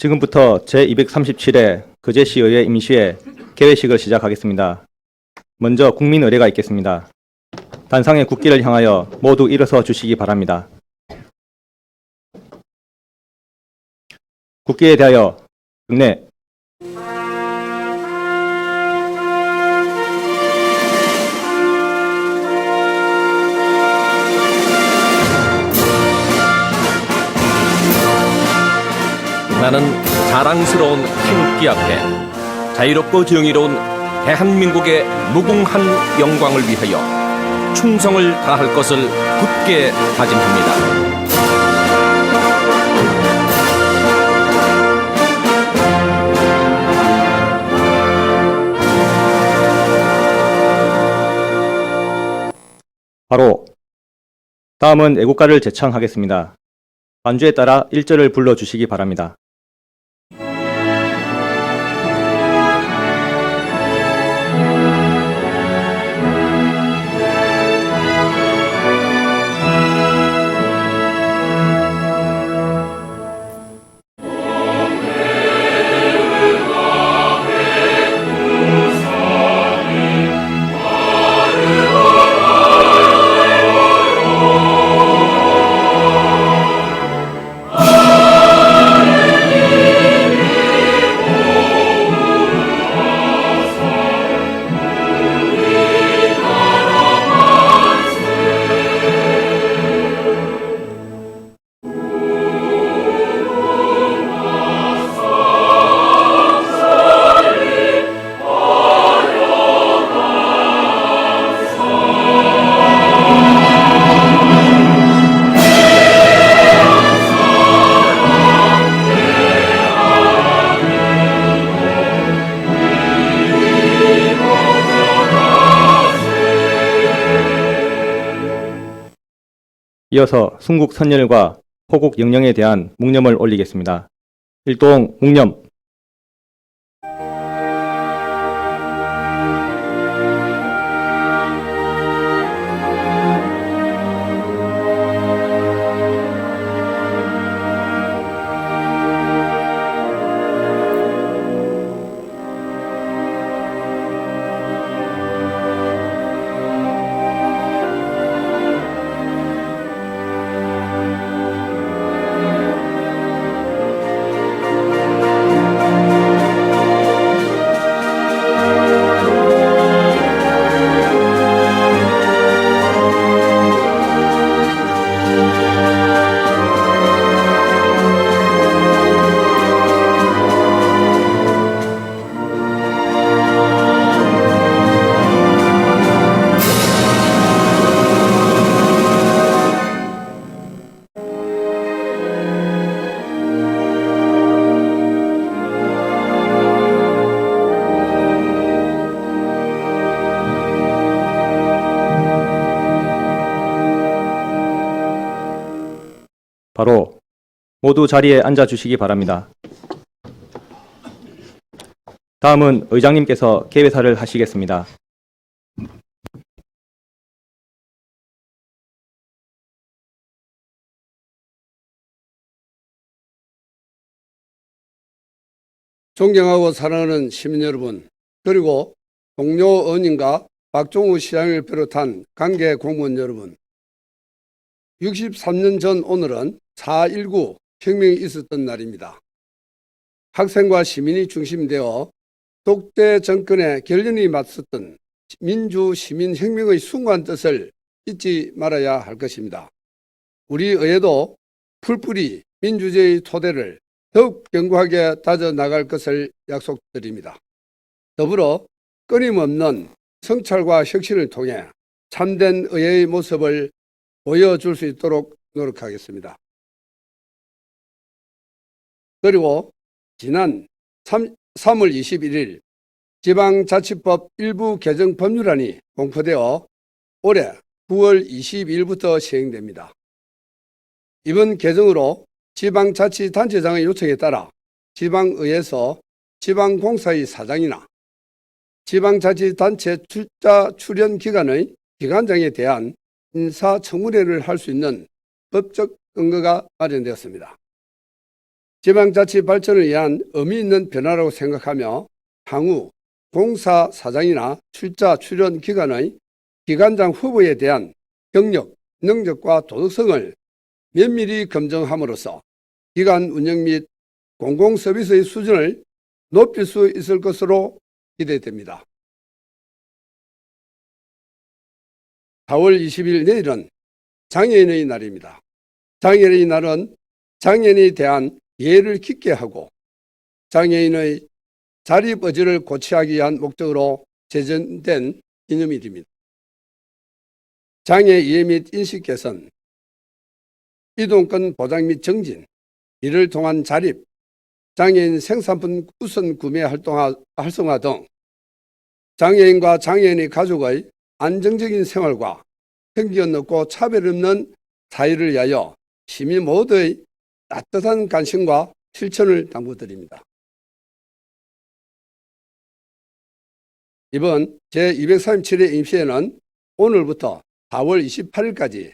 지금부터 제237회 거제시의회 임시회 개회식을 시작하겠습니다. 먼저 국민의례가 있겠습니다. 단상의 국기를 향하여 모두 일어서 주시기 바랍니다. 국기에 대하여 경례. 나는 자랑스러운 태극기 앞에 자유롭고 정의로운 대한민국의 무궁한 영광을 위하여 충성을 다할 것을 굳게 다짐합니다. 바로 다음은 애국가를 제창하겠습니다. 반주에 따라 1절을 불러주시기 바랍니다. 이어서 순국 선열과 호국 영령에 대한 묵념을 올리겠습니다. 일동 묵념. 바로 모두 자리에 앉아 주시기 바랍니다. 다음은 의장님께서 개회사를 하시겠습니다. 존경하고 사랑하는 시민 여러분, 그리고 동료 의원님과 박종우 시장을 비롯한 관계 공무원 여러분, 63년 전 오늘은 4.19 혁명이 있었던 날입니다. 학생과 시민이 중심되어 독재 정권에 결연히 맞섰던 민주시민혁명의 숭고한 뜻을 잊지 말아야 할 것입니다. 우리 의회도 풀뿌리 민주주의 토대를 더욱 견고하게 다져나갈 것을 약속드립니다. 더불어 끊임없는 성찰과 혁신을 통해 참된 의회의 모습을 보여줄 수 있도록 노력하겠습니다. 그리고 지난 3월 21일 지방자치법 일부 개정 법률안이 공포되어 올해 9월 22일부터 시행됩니다. 이번 개정으로 지방자치단체장의 요청에 따라 지방의회에서 지방공사의 사장이나 지방자치단체 출자 출연 기관의 기관장에 대한 인사청문회를 할 수 있는 법적 근거가 마련되었습니다. 지방자치 발전을 위한 의미 있는 변화라고 생각하며 향후 공사 사장이나 출자 출연 기관의 기관장 후보에 대한 경력, 능력과 도덕성을 면밀히 검증함으로써 기관 운영 및 공공서비스의 수준을 높일 수 있을 것으로 기대됩니다. 4월 20일 내일은 장애인의 날입니다. 장애인의 날은 장애인에 대한 이해를 깊게 하고 장애인의 자립의지를 고취하기 위한 목적으로 제정된 기념일입니다. 장애 이해 및 인식 개선, 이동권 보장 및 정진, 이를 통한 자립, 장애인 생산품 우선 구매 활성화 등 장애인과 장애인의 가족의 안정적인 생활과 편견 없고 차별 없는 사회를 위하여 시민 모두의 따뜻한 관심과 실천을 당부드립니다. 이번 제237회 임시회는 오늘부터 4월 28일까지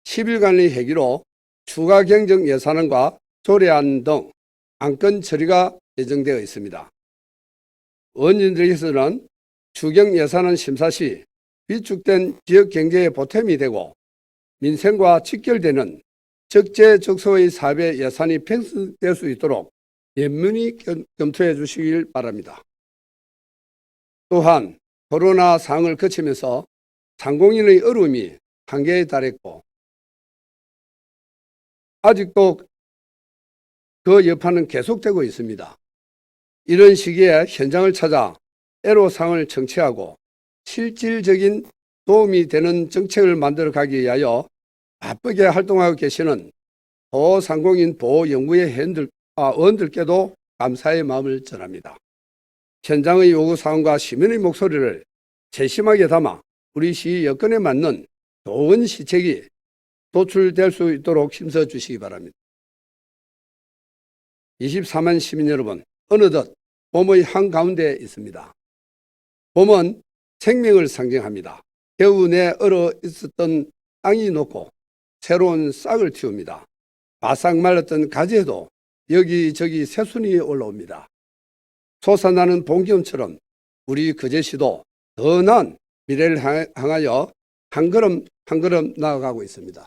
10일간의 회기로 추가 경정 예산안과 조례안 등 안건 처리가 예정되어 있습니다. 의원님들께서는 추경 예산안 심사 시 비축된 지역 경제에 보탬이 되고 민생과 직결되는 적재적소의 사업에 예산이 편성될 수 있도록严문히 검토해 주시길 바랍니다. 또한 코로나 상황을 거치면서 상공인의 어려움이 한계에 달했고 아직도 그 여파는 계속되고 있습니다. 이런 시기에 현장을 찾아 애로사항을 청취하고 실질적인 도움이 되는 정책을 만들어 가기 위하여 바쁘게 활동하고 계시는 보호상공인 보호연구회 의원들께도 감사의 마음을 전합니다. 현장의 요구사항과 시민의 목소리를 세심하게 담아 우리 시 여건에 맞는 좋은 시책이 도출될 수 있도록 힘써 주시기 바랍니다. 24만 시민 여러분, 어느덧 봄의 한가운데에 있습니다. 봄은 생명을 상징합니다. 겨우내 얼어 있었던 땅이 녹고 새로운 싹을 틔웁니다. 바싹 말랐던 가지에도 여기저기 새순이 올라옵니다. 솟아나는 봄기운처럼 우리 거제시도 더 나은 미래를 향하여 한 걸음 한 걸음 나아가고 있습니다.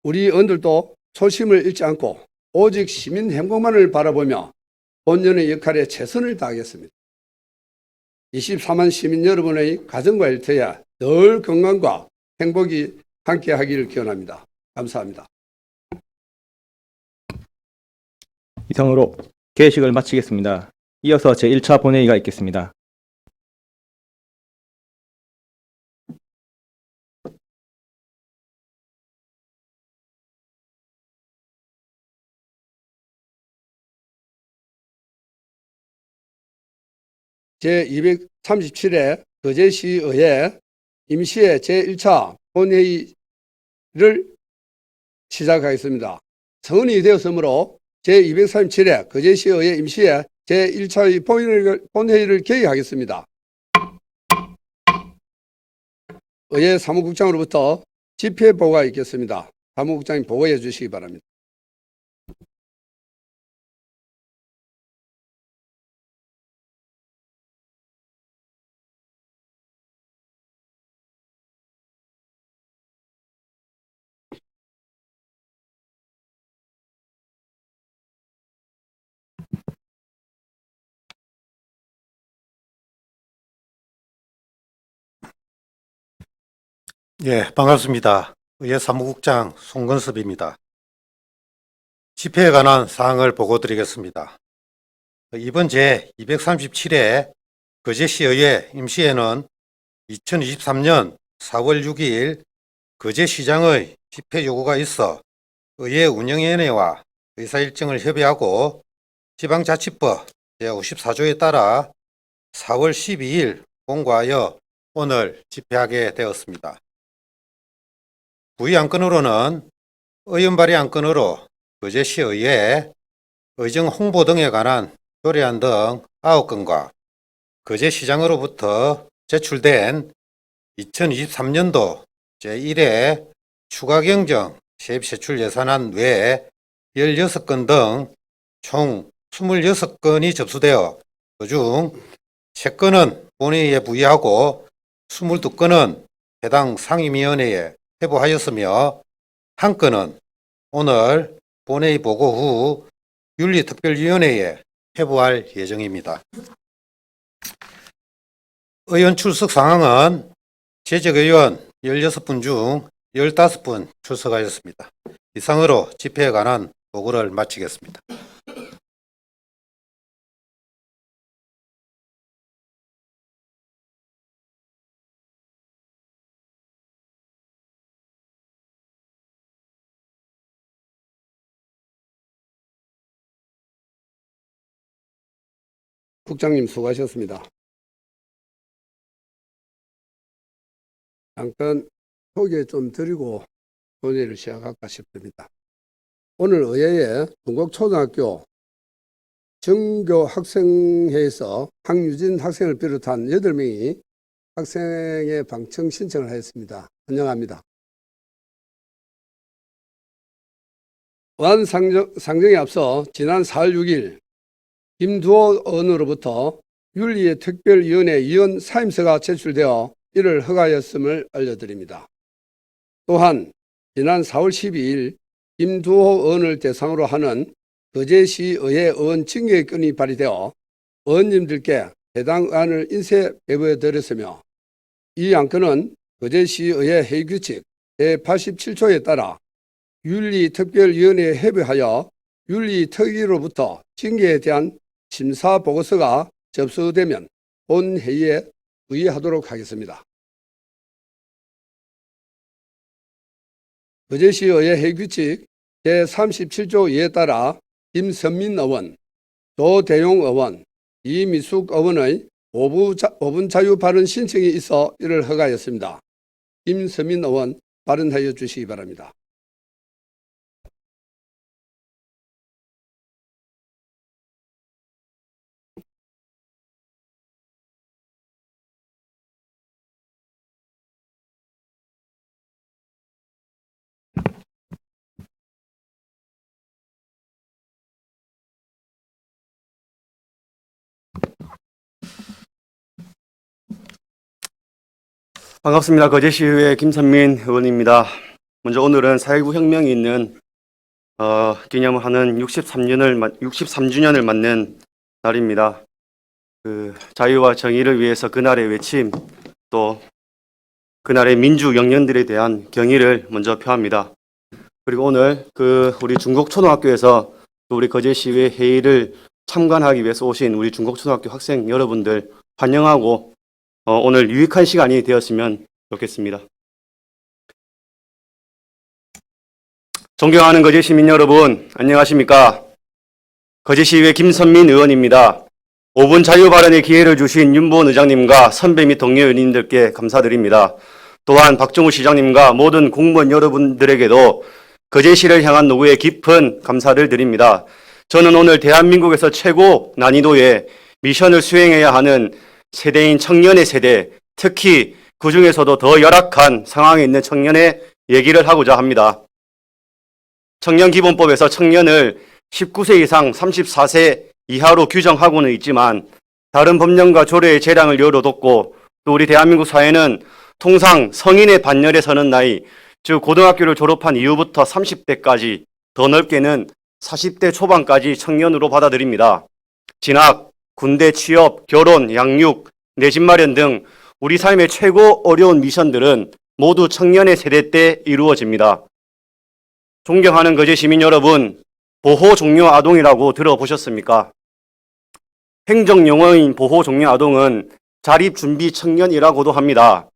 우리 의원들도 초심을 잃지 않고 오직 시민 행복만을 바라보며 본연의 역할에 최선을 다하겠습니다. 24만 시민 여러분의 가정과 일터에 늘 건강과 행복이 함께하기를 기원합니다. 감사합니다. 이상으로 개회식을 마치겠습니다. 이어서 제1차 본회의가 있겠습니다. 제237회 거제시의회 임시회 제1차 본회의를 시작하겠습니다. 성은이 되었으므로 제237회 거제시의회 임시회 제1차 본회의를 개의하겠습니다. 의회 사무국장으로부터 집회 보고가 있겠습니다. 사무국장님 보고해 주시기 바랍니다. 예, 반갑습니다. 의회 사무국장 송건섭입니다. 집회에 관한 사항을 보고드리겠습니다. 이번 제237회 거제시의회 임시회는 2023년 4월 6일 거제시장의 집회 요구가 있어 의회 운영위원회와 의사일정을 협의하고 지방자치법 제54조에 따라 4월 12일 공고하여 오늘 집회하게 되었습니다. 부의 안건으로는 의원 발의 안건으로 거제시의회 의정 홍보 등에 관한 조례안 등 9건과 거제시장으로부터 제출된 2023년도 제1회 추가경정 세입세출 예산안 외에 16건 등 총 26건이 접수되어 그중 3건은 본회의에 부의하고 22건은 해당 상임위원회에 회부하였으며 1건은 오늘 본회의 보고 후 윤리특별위원회에 회부할 예정입니다. 의원 출석 상황은 재적의원 16분 중 15분 출석하였습니다. 이상으로 집회에 관한 보고를 마치겠습니다. 국장님 수고하셨습니다. 잠깐 소개 좀 드리고 논의를 시작할까 싶습니다. 오늘 의회에 동국초등학교 정교 학생회에서 황유진 학생을 비롯한 8명이 학생의 방청 신청을 하였습니다. 환영합니다. 원안 상정에 앞서 지난 4월 6일 김두호 의원으로부터 윤리의 특별위원회 위원 사임서가 제출되어 이를 허가하였음을 알려드립니다. 또한 지난 4월 12일 김두호 의원을 대상으로 하는 거제시의회 의원 징계권이 발의되어 의원님들께 해당 안을 인쇄 배부해 드렸으며 이 안건은 거제시의회 회의규칙 제87조에 따라 윤리특별위원회에 회부하여 윤리특위로부터 징계에 대한 심사보고서가 접수되면 본회의에 부의하도록 하겠습니다. 거제시의회 회의규칙 제37조 2에 따라 김선민 의원, 조대용 의원, 이미숙 의원의 5분 자유 발언 신청이 있어 이를 허가하였습니다. 김선민 의원 발언하여 주시기 바랍니다. 반갑습니다. 거제시의회 김선민 의원입니다. 먼저 오늘은 4.19 혁명이 있는 기념하는 63주년을 맞는 날입니다. 자유와 정의를 위해서 그날의 외침, 또 그날의 민주 영령들에 대한 경의를 먼저 표합니다. 그리고 오늘 우리 중국초등학교에서 또 우리 거제시의회 회의를 참관하기 위해서 오신 우리 중국초등학교 학생 여러분들 환영하고 오늘 유익한 시간이 되었으면 좋겠습니다. 존경하는 거제 시민 여러분, 안녕하십니까? 거제시의회 김선민 의원입니다. 5분 자유 발언의 기회를 주신 윤보은 의장님과 선배 및 동료 의원님들께 감사드립니다. 또한 박정우 시장님과 모든 공무원 여러분들에게도 거제시를 향한 노고에 깊은 감사를 드립니다. 저는 오늘 대한민국에서 최고 난이도의 미션을 수행해야 하는 세대인 청년의 세대, 특히 그 중에서도 더 열악한 상황에 있는 청년의 얘기를 하고자 합니다. 청년기본법에서 청년을 19세 이상 34세 이하로 규정하고는 있지만 다른 법령과 조례의 재량을 열어뒀고 또 우리 대한민국 사회는 통상 성인의 반열에 서는 나이, 즉 고등학교를 졸업한 이후부터 30대까지, 더 넓게는 40대 초반까지 청년으로 받아들입니다. 진학, 군대 취업, 결혼, 양육, 내 집 마련 등 우리 삶의 최고 어려운 미션들은 모두 청년의 세대 때 이루어집니다. 존경하는 거제 시민 여러분, 보호 종료 아동이라고 들어보셨습니까? 행정용어인 보호 종료 아동은 자립준비 청년이라고도 합니다.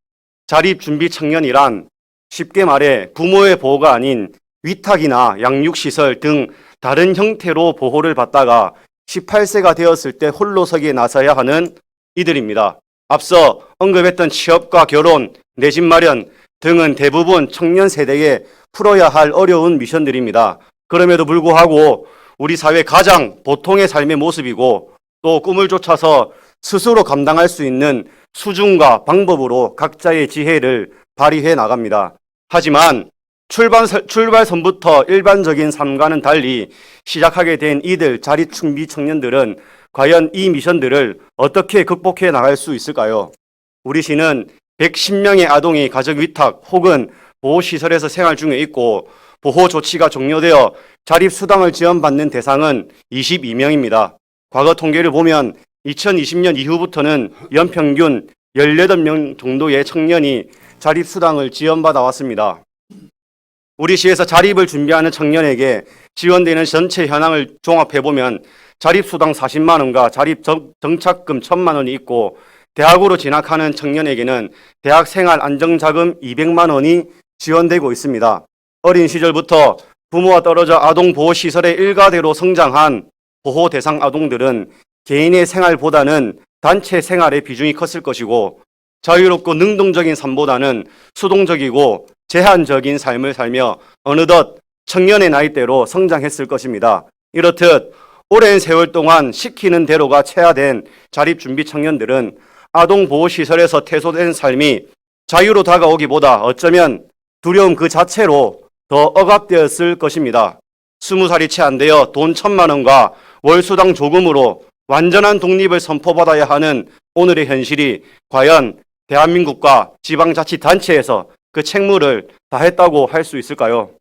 자립준비 청년이란 쉽게 말해 부모의 보호가 아닌 위탁이나 양육시설 등 다른 형태로 보호를 받다가 18세가 되었을 때 홀로서기에 나서야 하는 이들입니다. 앞서 언급했던 취업과 결혼, 내 집 마련 등은 대부분 청년 세대에 풀어야 할 어려운 미션들입니다. 그럼에도 불구하고 우리 사회 가장 보통의 삶의 모습이고 또 꿈을 쫓아서 스스로 감당할 수 있는 수준과 방법으로 각자의 지혜를 발휘해 나갑니다. 하지만 출발선부터 일반적인 삶과는 달리 시작하게 된 이들 자립준비 청년들은 과연 이 미션들을 어떻게 극복해 나갈 수 있을까요? 우리 시는 110명의 아동이 가족 위탁 혹은 보호시설에서 생활 중에 있고 보호 조치가 종료되어 자립수당을 지원받는 대상은 22명입니다. 과거 통계를 보면 2020년 이후부터는 연평균 18명 정도의 청년이 자립수당을 지원받아 왔습니다. 우리 시에서 자립을 준비하는 청년에게 지원되는 전체 현황을 종합해보면 자립수당 40만 원과 자립정착금 1,000만 원이 있고 대학으로 진학하는 청년에게는 대학생활 안정자금 200만 원이 지원되고 있습니다. 어린 시절부터 부모와 떨어져 아동보호시설의 일가대로 성장한 보호 대상 아동들은 개인의 생활보다는 단체 생활의 비중이 컸을 것이고 자유롭고 능동적인 삶보다는 수동적이고 제한적인 삶을 살며 어느덧 청년의 나이대로 성장했을 것입니다. 이렇듯 오랜 세월 동안 시키는 대로가 체화된 자립준비 청년들은 아동보호시설에서 퇴소된 삶이 자유로 다가오기보다 어쩌면 두려움 그 자체로 더 억압되었을 것입니다. 20살이 채 안 되어 돈 1,000만 원과 월수당 조금으로 완전한 독립을 선포받아야 하는 오늘의 현실이 과연 대한민국과 지방자치단체에서 그 책무를 다했다고 할 수 있을까요?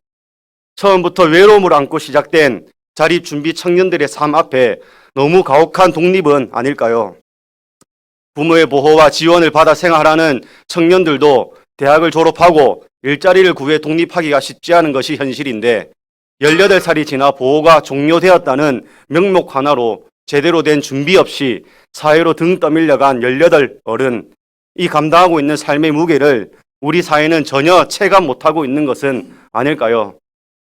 처음부터 외로움을 안고 시작된 자립준비 청년들의 삶 앞에 너무 가혹한 독립은 아닐까요? 부모의 보호와 지원을 받아 생활하는 청년들도 대학을 졸업하고 일자리를 구해 독립하기가 쉽지 않은 것이 현실인데 18살이 지나 보호가 종료되었다는 명목 하나로 제대로 된 준비 없이 사회로 등 떠밀려간 18 어른, 이 감당하고 있는 삶의 무게를 우리 사회는 전혀 체감 못하고 있는 것은 아닐까요?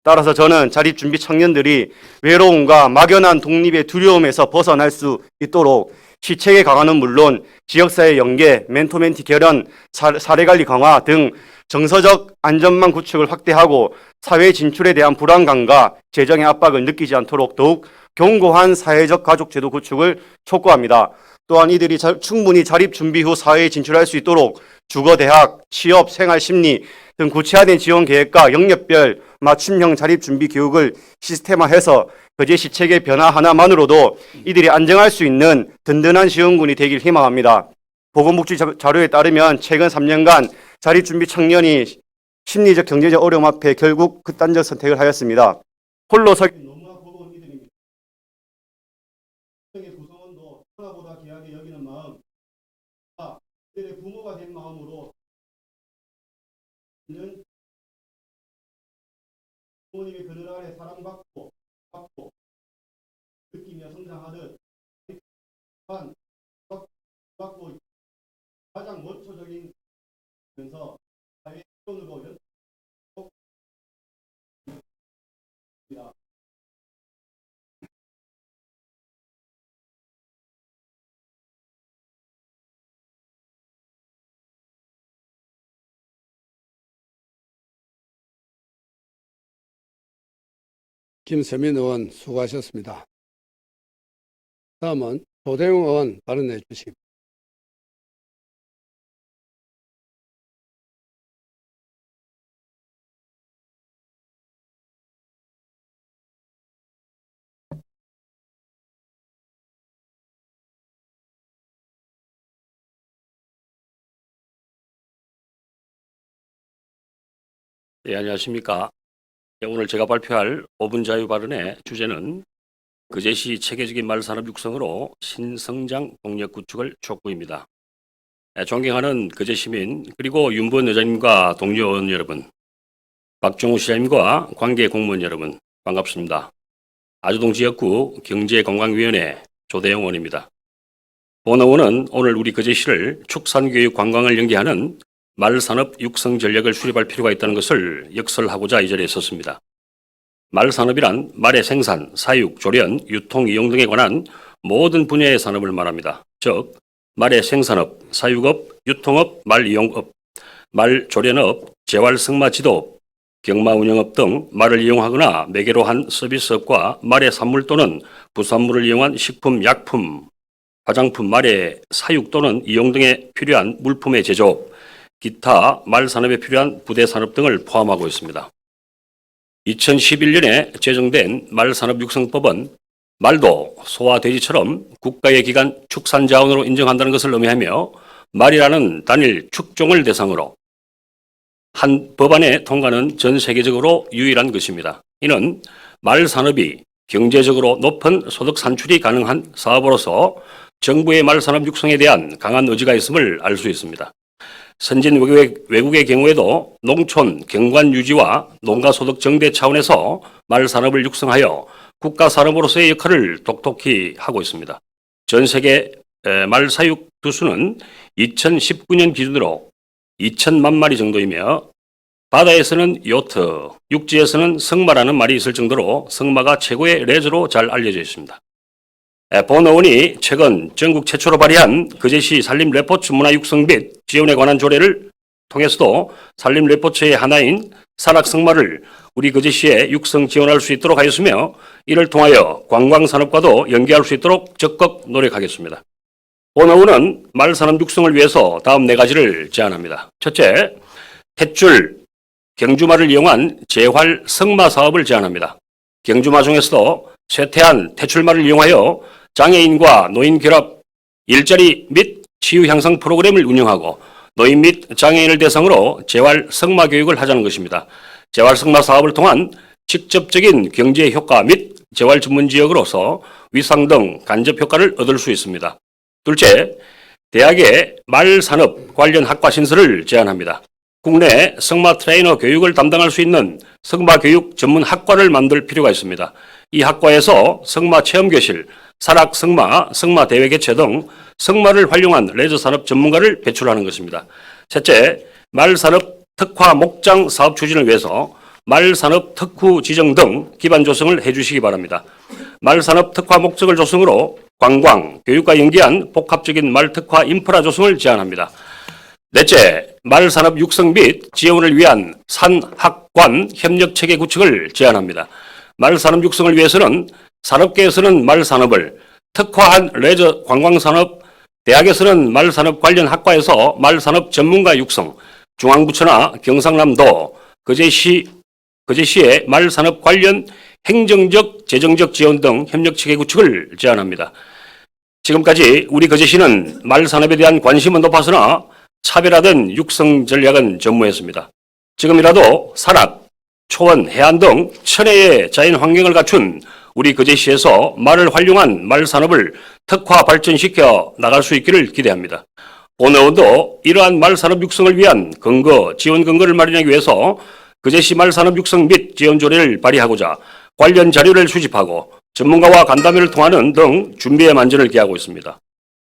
따라서 저는 자립준비 청년들이 외로움과 막연한 독립의 두려움에서 벗어날 수 있도록 시책의 강화는 물론 지역사회 연계, 멘토멘티 결연, 사례관리 강화 등 정서적 안전망 구축을 확대하고 사회 진출에 대한 불안감과 재정의 압박을 느끼지 않도록 더욱 견고한 사회적 가족제도 구축을 촉구합니다. 또한 이들이 충분히 자립준비 후 사회에 진출할 수 있도록 주거, 대학, 취업, 생활심리 등 구체화된 지원 계획과 영역별 맞춤형 자립준비 교육을 시스템화해서 거제 시책의 변화 하나만으로도 이들이 안정할 수 있는 든든한 지원군이 되길 희망합니다. 보건복지 자료에 따르면 최근 3년간 자립준비 청년이 심리적, 경제적 어려움 앞에 결국 극단적 선택을 하였습니다. 홀로 서 너무나 버거운 이들입니다. 구성원도 하나보다 귀하게 여기는 마음, 이들의 부모가 된 마음으로 부모님의 그늘 아래 사랑받고 느끼며 성장하듯 받고 가장 원초적인 면서 사회 기본으로 김세민 의원 수고하셨습니다. 다음은 조대웅 의원 발언해 주시기 바랍니다. 네, 안녕하십니까. 오늘 제가 발표할 5분 자유 발언의 주제는 거제시 체계적인 말산업 육성으로 신성장 동력 구축을 촉구입니다. 존경하는 거제 시민 그리고 윤보은 의장님과 동료 의원 여러분, 박종우 시장님과 관계 공무원 여러분 반갑습니다. 아주동 지역구 경제관광위원회 조대영 의원입니다. 본 의원은 오늘 우리 거제시를 축산교육 관광을 연계하는 말산업 육성 전략을 수립할 필요가 있다는 것을 역설하고자 이 자리에 섰습니다. 말산업이란 말의 생산, 사육, 조련, 유통, 이용 등에 관한 모든 분야의 산업을 말합니다. 즉, 말의 생산업, 사육업, 유통업, 말 이용업, 말 조련업, 재활승마 지도업, 경마 운영업 등 말을 이용하거나 매개로 한 서비스업과 말의 산물 또는 부산물을 이용한 식품, 약품, 화장품, 말의 사육 또는 이용 등에 필요한 물품의 제조업, 기타 말 산업에 필요한 부대 산업 등을 포함하고 있습니다. 2011년에 제정된 말산업육성법은 말도 소와 돼지처럼 국가의 기관 축산자원으로 인정한다는 것을 의미하며 말이라는 단일 축종을 대상으로 한 법안의 통과는 전 세계적으로 유일한 것입니다. 이는 말 산업이 경제적으로 높은 소득 산출이 가능한 사업으로서 정부의 말 산업 육성에 대한 강한 의지가 있음을 알 수 있습니다. 선진 외국의 경우에도 농촌 경관 유지와 농가 소득 증대 차원에서 말 산업을 육성하여 국가 산업으로서의 역할을 똑똑히 하고 있습니다. 전 세계 말 사육 두수는 2019년 기준으로 2천만 마리 정도이며 바다에서는 요트, 육지에서는 승마라는 말이 있을 정도로 승마가 최고의 레저로 잘 알려져 있습니다. 본 의원이 최근 전국 최초로 발의한 거제시 산림레포츠 문화 육성 및 지원에 관한 조례를 통해서도 산림레포츠의 하나인 산악승마를 우리 거제시에 육성 지원할 수 있도록 하였으며 이를 통하여 관광산업과도 연계할 수 있도록 적극 노력하겠습니다. 본 의원은 말산업 육성을 위해서 다음 4가지를 제안합니다. 첫째, 탯줄, 경주마를 이용한 재활 승마 사업을 제안합니다. 경주마 중에서도 쇠퇴한 탯줄마를 이용하여 장애인과 노인 결합 일자리 및 치유 향상 프로그램을 운영하고 노인 및 장애인을 대상으로 재활 승마 교육을 하자는 것입니다. 재활 승마 사업을 통한 직접적인 경제 효과 및 재활 전문 지역으로서 위상 등 간접 효과를 얻을 수 있습니다. 둘째, 대학의 말 산업 관련 학과 신설을 제안합니다. 국내 승마 트레이너 교육을 담당할 수 있는 승마 교육 전문 학과를 만들 필요가 있습니다. 이 학과에서 승마 체험교실, 산악 승마, 승마 대회 개최 등 승마를 활용한 레저 산업 전문가를 배출하는 것입니다. 셋째, 말 산업 특화 목장 사업 추진을 위해서 말 산업 특후 지정 등 기반 조성을 해주시기 바랍니다. 말 산업 특화 목적을 조성으로 관광, 교육과 연계한 복합적인 말 특화 인프라 조성을 제안합니다. 넷째, 말 산업 육성 및 지원을 위한 산학관 협력 체계 구축을 제안합니다. 말 산업 육성을 위해서는 산업계에서는 말 산업을, 특화한 레저 관광 산업, 대학에서는 말 산업 관련 학과에서 말 산업 전문가 육성, 중앙부처나 경상남도, 거제시의 말 산업 관련 행정적, 재정적 지원 등 협력 체계 구축을 제안합니다. 지금까지 우리 거제시는 말 산업에 대한 관심은 높았으나 차별화된 육성 전략은 전무했습니다. 지금이라도 산악, 초원, 해안 등 천혜의 자연 환경을 갖춘 우리 거제시에서 말을 활용한 말 산업을 특화 발전시켜 나갈 수 있기를 기대합니다. 본 의원도 이러한 말 산업 육성을 위한 지원 근거를 마련하기 위해서 거제시 말 산업 육성 및 지원 조례를 발의하고자 관련 자료를 수집하고 전문가와 간담회를 통하는 등 준비에 만전을 기하고 있습니다.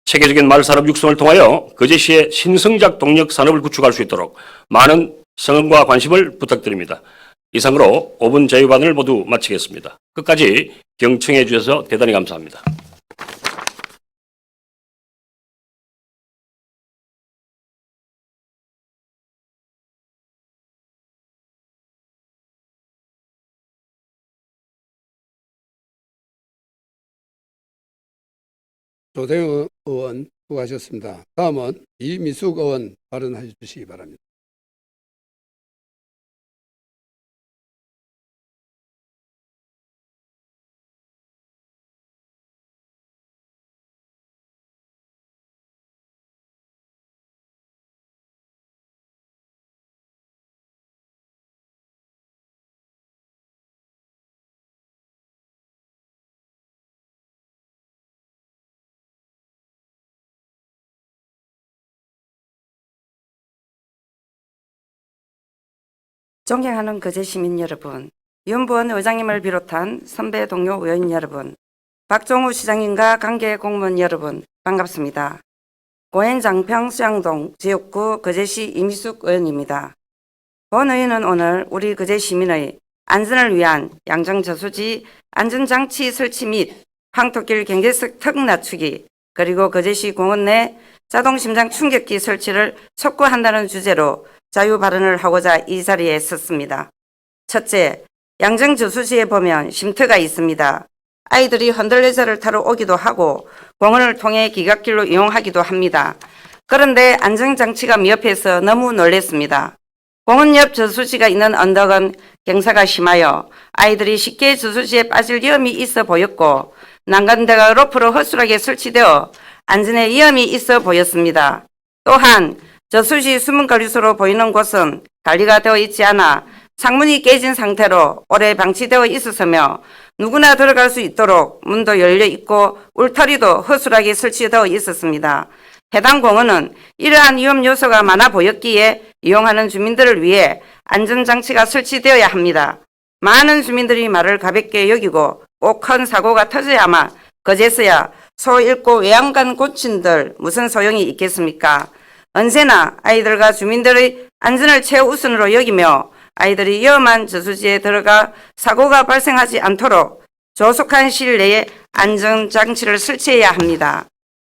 체계적인 말 산업 육성을 통하여 거제시의 신성장 동력 산업을 구축할 수 있도록 많은 성원과 관심을 부탁드립니다. 이상으로 5분 자유반을 모두 마치겠습니다. 끝까지 경청해 주셔서 대단히 감사합니다. 조대웅 의원 수고하셨습니다. 다음은 이미숙 의원 발언해 주시기 바랍니다. 존경하는 거제 시민 여러분, 윤부원 의장님을 비롯한 선배 동료 의원 여러분, 박종우 시장님과 관계 공무원 여러분, 반갑습니다. 고현 장평 수양동 지역구 거제시 이미숙 의원입니다. 본 의원은 오늘 우리 거제 시민의 안전을 위한 양정저수지 안전장치 설치 및 황토길 경계석 턱 낮추기, 그리고 거제시 공원 내 자동심장 충격기 설치를 촉구한다는 주제로 자유 발언을 하고자 이 자리에 섰습니다. 첫째, 양정저수지에 보면 쉼터가 있습니다. 아이들이 흔들레저를 타러 오기도 하고 공원을 통해 기갓길로 이용하기도 합니다. 그런데 안전장치가 미흡해서 너무 놀랐습니다. 공원 옆 저수지가 있는 언덕은 경사가 심하여 아이들이 쉽게 저수지에 빠질 위험이 있어 보였고 난간대가 로프로 허술하게 설치되어 안전에 위험이 있어 보였습니다. 또한 저수지 수문관리소로 보이는 곳은 관리가 되어 있지 않아 창문이 깨진 상태로 오래 방치되어 있었으며 누구나 들어갈 수 있도록 문도 열려 있고 울타리도 허술하게 설치되어 있었습니다. 해당 공원은 이러한 위험 요소가 많아 보였기에 이용하는 주민들을 위해 안전장치가 설치되어야 합니다. 많은 주민들이 말을 가볍게 여기고 꼭 큰 사고가 터져야만 그제서야 소 잃고 외양간 고친들 무슨 소용이 있겠습니까? 언제나 아이들과 주민들의 안전을 최우선으로 여기며 아이들이 위험한 저수지에 들어가 사고가 발생하지 않도록 조속한 시일 내에 안전장치를 설치해야 합니다.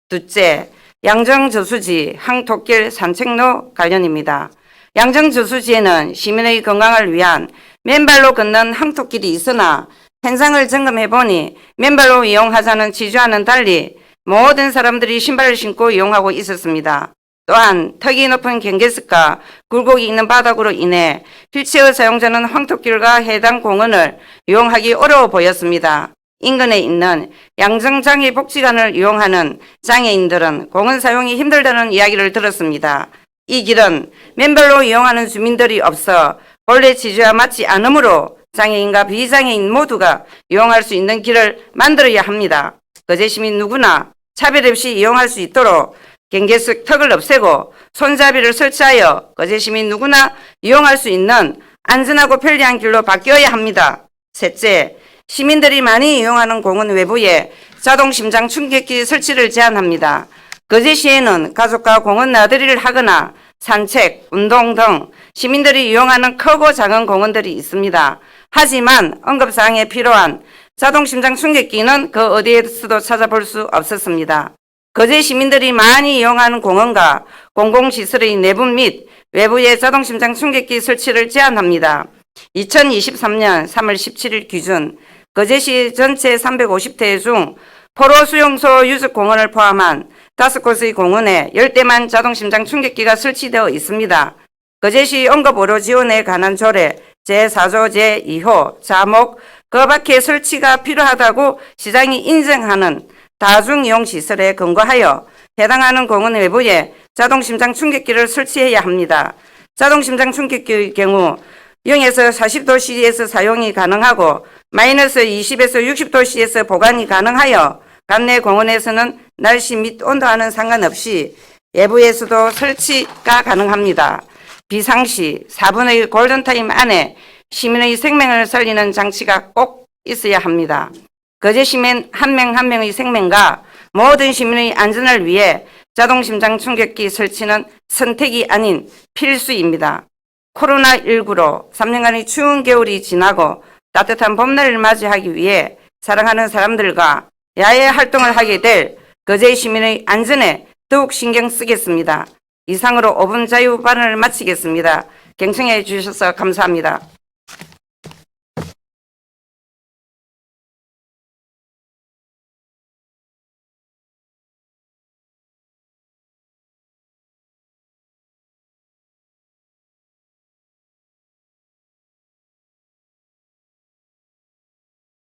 둘째, 양정저수지 항토길 산책로 관련입니다. 양정저수지에는 시민의 건강을 위한 맨발로 걷는 항토길이 있으나 현상을 점검해보니 맨발로 이용하자는 지주와는 달리 모든 사람들이 신발을 신고 이용하고 있었습니다. 또한 턱이 높은 경계석과 굴곡이 있는 바닥으로 인해 휠체어 사용자는 황토길과 해당 공원을 이용하기 어려워 보였습니다. 인근에 있는 양정장애복지관을 이용하는 장애인들은 공원 사용이 힘들다는 이야기를 들었습니다. 이 길은 맨발로 이용하는 주민들이 없어 본래 지주와 맞지 않으므로 장애인과 비장애인 모두가 이용할 수 있는 길을 만들어야 합니다. 거제 시민 누구나 차별 없이 이용할 수 있도록 경계석 턱을 없애고 손잡이를 설치하여 거제 시민 누구나 이용할 수 있는 안전하고 편리한 길로 바뀌어야 합니다. 셋째, 시민들이 많이 이용하는 공원 외부에 자동 심장 충격기 설치를 제안합니다. 거제시에는 가족과 공원 나들이를 하거나 산책, 운동 등 시민들이 이용하는 크고 작은 공원들이 있습니다. 하지만 언급사항에 필요한 자동 심장 충격기는 그 어디에서도 찾아볼 수 없었습니다. 거제 시민들이 많이 이용하는 공원과 공공시설의 내부 및 외부에 자동 심장 충격기 설치를 제안합니다. 2023년 3월 17일 기준 거제시 전체 350대 중 포로 수용소 유적공원을 포함한 5곳의 공원에 10대만 자동 심장 충격기가 설치되어 있습니다. 거제시 응급의료 지원에 관한 조례 제4조 제2호 자목 그 밖에 설치가 필요하다고 시장이 인정하는 다중이용시설에 근거하여 해당하는 공원 외부에 자동 심장 충격기를 설치해야 합니다. 자동 심장 충격기의 경우 0에서 40도씨에서 사용이 가능하고 마이너스 20에서 60도씨에서 보관이 가능하여 관내 공원에서는 날씨 및 온도와는 상관없이 외부에서도 설치가 가능합니다. 비상시 4분의 골든타임 안에 시민의 생명을 살리는 장치가 꼭 있어야 합니다. 거제 시민 한 명 한 명의 생명과 모든 시민의 안전을 위해 자동 심장 충격기 설치는 선택이 아닌 필수입니다. 코로나19로 3년간의 추운 겨울이 지나고 따뜻한 봄날을 맞이하기 위해 사랑하는 사람들과 야외 활동을 하게 될 거제 시민의 안전에 더욱 신경 쓰겠습니다. 이상으로 5분 자유 발언을 마치겠습니다. 경청해 주셔서 감사합니다.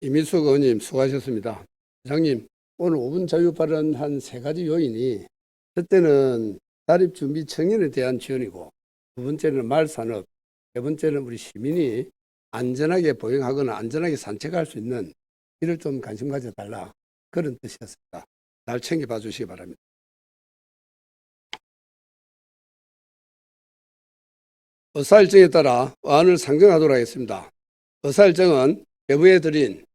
이민숙 의원님 수고하셨습니다. 회장님, 오늘 5분 자유 발언한 3가지 요인이 첫째는 자립준비 청년에 대한 지원이고 두 번째는 말산업, 세 번째는 우리 시민이 안전하게 보행하거나 안전하게 산책할 수 있는 이를 좀 관심 가져달라 그런 뜻이었습니다. 잘 챙겨봐 주시기 바랍니다. 의사일정에 따라 어안을 상정하도록 하겠습니다. 의사일정은 배부에 드린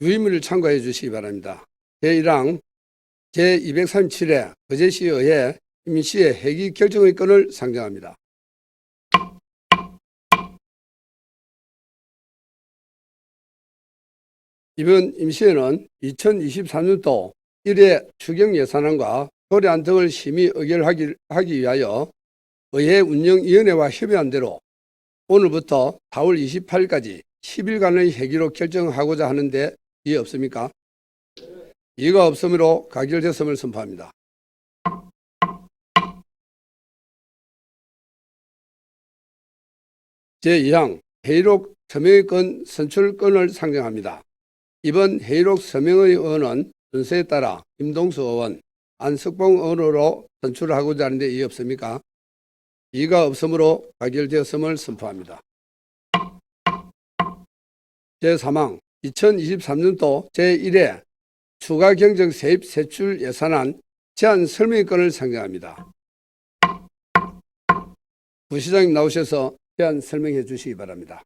유의문을 참고해 주시기 바랍니다. 제1항 제237회 거제시에 의해 임시의 회기 결정의 건을 상정합니다. 이번 임시회는 2023년도 1회 추경 예산안과 조례안 등을 심의 의결하기 위하여 의회 운영위원회와 협의한 대로 오늘부터 4월 28일까지 10일간의 회기로 결정하고자 하는데 이해 없습니까? 이해가 없으므로 가결됐음을 선포합니다. 제2항 회의록 서명의권 선출권을 상정합니다. 이번 회의록 서명의 의원은 순서에 따라 김동수 의원, 안석봉 의원으로 선출하고자 하는데 이의 없습니까? 이의가 없으므로 가결되었음을 선포합니다. 제3항 2023년도 제1회 추가 경정 세입 세출 예산안 제한 설명권을 상정합니다. 부시장님 나오셔서 제안 설명해 주시기 바랍니다.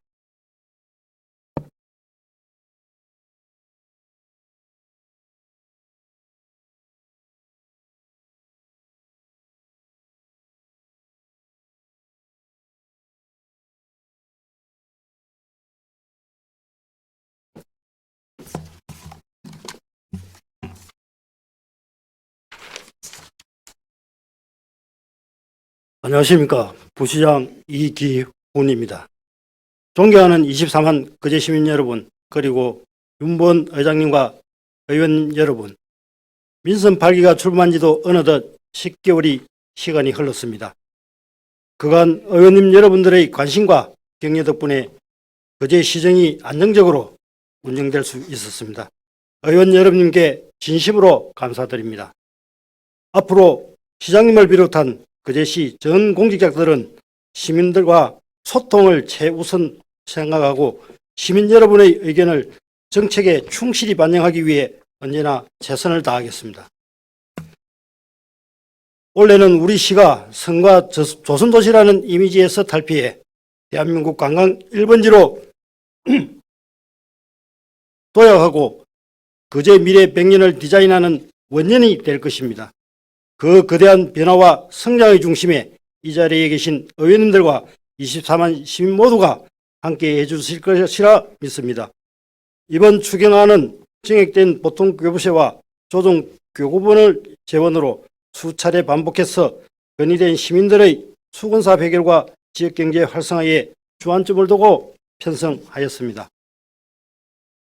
안녕하십니까. 부시장 이기훈입니다. 존경하는 23만 거제 시민 여러분, 그리고 윤보원 의장님과 의원 여러분, 민선 8기가 출범한 지도 어느덧 10개월이 시간이 흘렀습니다. 그간 의원님 여러분들의 관심과 격려 덕분에 거제시정이 안정적으로 운영될 수 있었습니다. 의원 여러분님께 진심으로 감사드립니다. 앞으로 시장님을 비롯한 거제시 전 공직자들은 시민들과 소통을 최우선 생각하고 시민 여러분의 의견을 정책에 충실히 반영하기 위해 언제나 최선을 다하겠습니다. 올해는 우리 시가 성과 조선도시라는 이미지에서 탈피해 대한민국 관광 1번지로 도약하고 거제 미래 100년을 디자인하는 원년이 될 것입니다. 그 거대한 변화와 성장의 중심에 이 자리에 계신 의원님들과 24만 시민 모두가 함께 해주실 것이라 믿습니다. 이번 추경안은 증액된 보통교부세와 조정교구분을 재원으로 수차례 반복해서 건의된 시민들의 수건사업 해결과 지역경제 활성화에 주안점을 두고 편성하였습니다.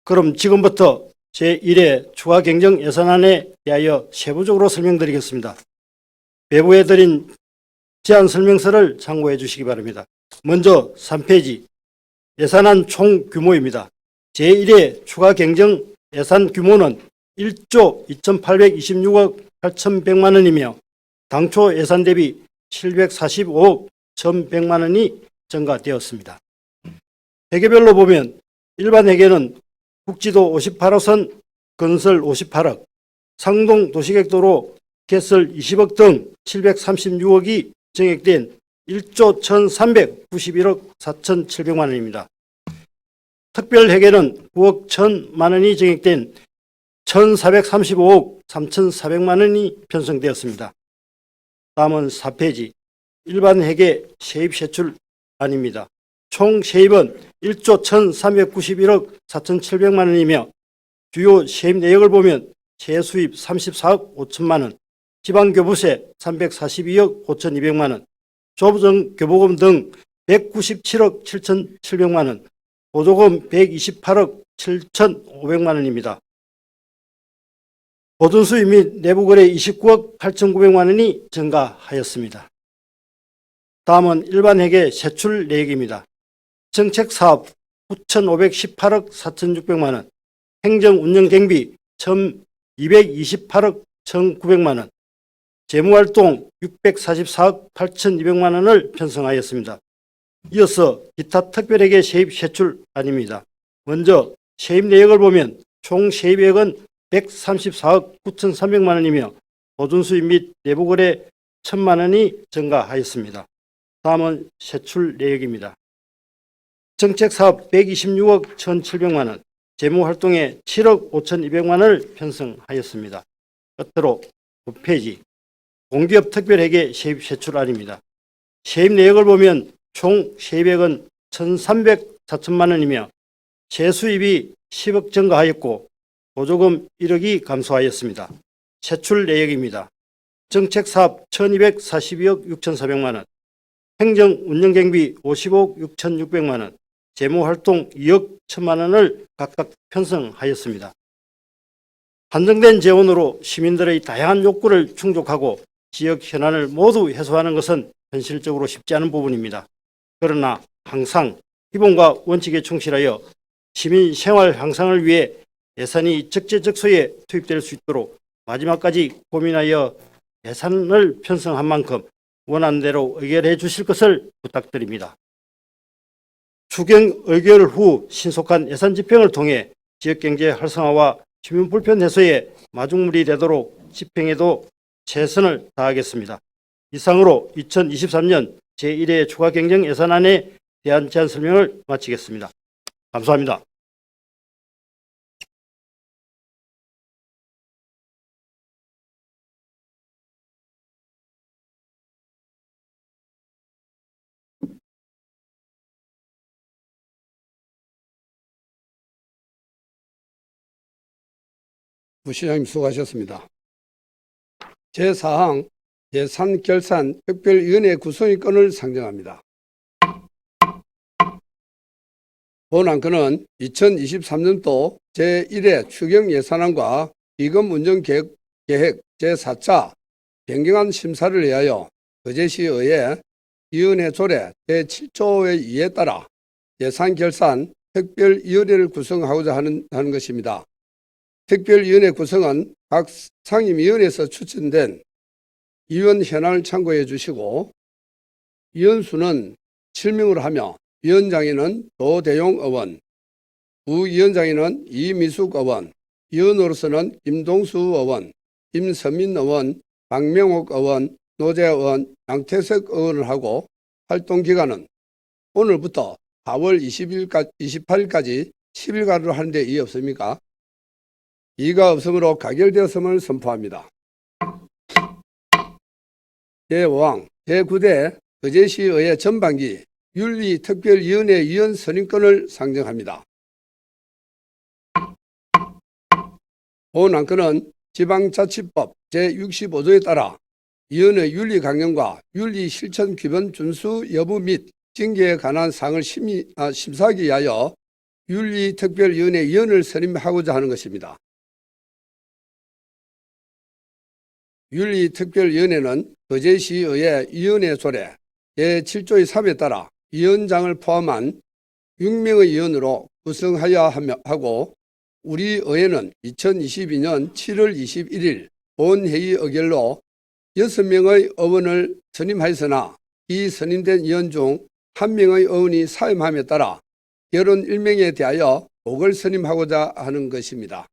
그럼 지금부터 제1회 추가 경정 예산안에 대하여 세부적으로 설명드리겠습니다. 배부해 드린 제안 설명서를 참고해 주시기 바랍니다. 먼저 3페이지 예산안 총 규모입니다. 제1회 추가 경정 예산 규모는 1조 2,826억 8,100만 원이며 당초 예산 대비 745억 1,100만 원이 증가되었습니다. 회계별로 보면 일반 회계는 국지도 58호선 건설 58억, 상동 도시계획도로 개설 20억 등 736억이 증액된 1조 1,391억 4,700만 원입니다. 특별회계는 9억 1,000만 원이 증액된 1,435억 3,400만 원이 편성되었습니다. 다음은 4페이지 일반 회계 세입 세출안입니다. 총 세입은 1조 1,391억 4,700만 원이며 주요 세입 내역을 보면 세수입 34억 5천만 원, 지방교부세 342억 5,200만 원, 조부정교부금 등 197억 7,700만 원, 보조금 128억 7,500만 원입니다. 보존수입 및 내부거래 29억 8,900만 원이 증가하였습니다. 다음은 일반회계 세출 내역입니다. 정책사업 9,518억 4,600만 원, 행정운영경비 1,228억 1,900만 원, 재무활동 644억 8,200만 원을 편성하였습니다. 이어서 기타 특별회계 세입 세출안입니다. 먼저 세입 내역을 보면 총 세입액은 134억 9,300만 원이며 보존수입 및 내부거래 1,000만 원이 증가하였습니다. 다음은 세출 내역입니다. 정책사업 126억 1,700만 원, 재무활동에 7억 5,200만 원을 편성하였습니다. 끝으로 9페이지 공기업 특별회계 세입 세출안입니다. 세입 내역을 보면 총 세입액은 1,304천만 원이며 세수입이 10억 증가하였고 보조금 1억이 감소하였습니다. 세출 내역입니다. 정책사업 1,242억 6,400만 원, 행정운영경비 55억 6,600만 원, 재무활동 2억 1,000만 원을 각각 편성하였습니다. 한정된 재원으로 시민들의 다양한 욕구를 충족하고 지역 현안을 모두 해소하는 것은 현실적으로 쉽지 않은 부분입니다. 그러나 항상 기본과 원칙에 충실하여 시민 생활 향상을 위해 예산이 적재적소에 투입될 수 있도록 마지막까지 고민하여 예산을 편성한 만큼 원하는 대로 의결해 주실 것을 부탁드립니다. 추경 의결 후 신속한 예산 집행을 통해 지역경제 활성화와 시민 불편 해소에 마중물이 되도록 집행에도 최선을 다하겠습니다. 이상으로 2023년 제1회 추가 경정 예산안에 대한 제안 설명을 마치겠습니다. 감사합니다. 부시장님 수고하셨습니다. 제4항 예산결산 특별위원회 구성의 건을 상정합니다. 본안건은 2023년도 제1회 추경 예산안과 기금 운영 계획 제4차 변경안 심사를 위하여 거제시의회 위원회 조례 제7조의 2에 따라 예산결산 특별위원회를 구성하고자 하는 것입니다. 특별위원회 구성은 각 상임위원회에서 추천된 위원 현황을 참고해 주시고 위원수는 7명으로 하며 위원장에는 조대용 의원, 부위원장에는 이미숙 의원, 위원으로서는 김동수 의원, 임서민 의원, 박명옥 의원, 노재 의원, 양태석 의원을 하고 활동기간은 오늘부터 4월 28일까지 10일간으로 하는데 이의 없습니까? 이의가 없으므로 가결되었음을 선포합니다. 제5항 제9대 거제시의회 전반기 윤리특별위원회 위원 선임권을 상정합니다. 본안건은 지방자치법 제65조에 따라 위원회 윤리 강령과 윤리 실천 기본 준수 여부 및 징계에 관한 사항을 심사하기 위하여 윤리특별위원회 위원을 선임하고자 하는 것입니다. 윤리특별위원회는 거제시의회 위원회 조례 제7조의 3에 따라 위원장을 포함한 6명의 위원으로 구성하여야 하고 우리 의회는 2022년 7월 21일 본회의 의결로 6명의 의원을 선임하였으나 이 선임된 위원 중 1명의 의원이 사임함에 따라 결혼 1명에 대하여 5을 선임하고자 하는 것입니다.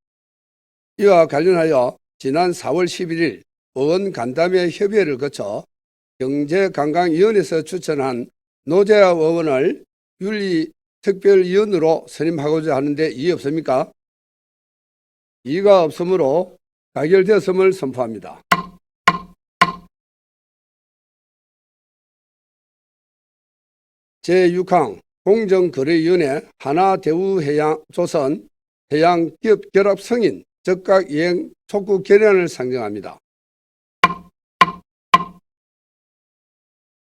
이와 관련하여 지난 4월 11일 의원 간담회 협의회를 거쳐 경제관광위원회에서 추천한 노재하 의원을 윤리특별위원으로 선임하고자 하는데 이의 없습니까? 이의가 없으므로 가결되었음을 선포합니다. 제6항 공정거래위원회 하나대우해양조선 해양기업결합 승인 적각 이행 촉구 결의안을 상정합니다.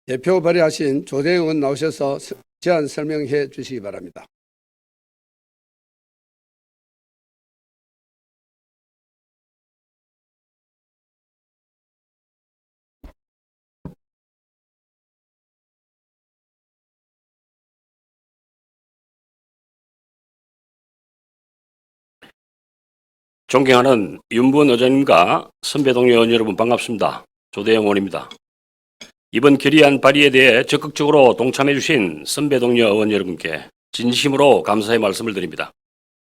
대표 발의하신 조대영 의원 나오셔서 제안 설명해 주시기 바랍니다. 존경하는 윤부원 의장님과 선배 동료 의원 여러분 반갑습니다. 조대영 의원입니다. 이번 결의안 발의에 대해 적극적으로 동참해 주신 선배 동료 의원 여러분께 진심으로 감사의 말씀을 드립니다.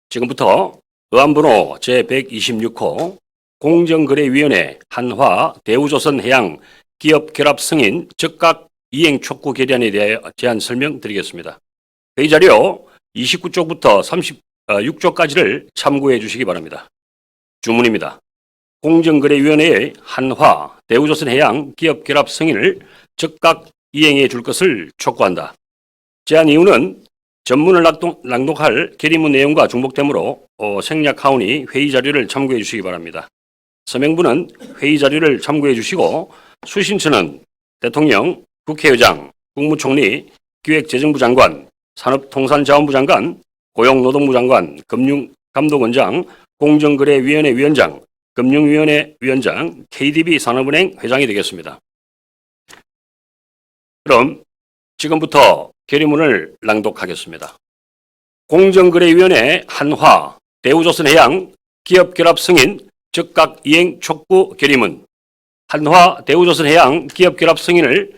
지금부터 의안번호 제126호 공정거래위원회 한화 대우조선해양 기업결합 승인 적각 이행 촉구 결의안에 대해 제안 설명드리겠습니다. 회의 자료 29쪽부터 36쪽까지를 참고해 주시기 바랍니다. 주문입니다. 공정거래위원회의 한화 대우조선해양 기업결합 승인을 적각 이행해 줄 것을 촉구한다. 제안 이유는 전문을 낭독할 결의문 내용과 중복되므로 생략하오니 회의 자료를 참고해 주시기 바랍니다. 서명분은 회의 자료를 참고해 주시고 수신처는 대통령, 국회의장, 국무총리, 기획재정부 장관, 산업통상자원부 장관, 고용노동부 장관, 금융감독원장, 공정거래위원회 위원장, 금융위원회 위원장, KDB 산업은행 회장이 되겠습니다. 그럼 지금부터 결의문을 낭독하겠습니다. 공정거래위원회 한화 대우조선해양 기업결합 승인 즉각 이행 촉구 결의문. 한화 대우조선해양 기업결합 승인을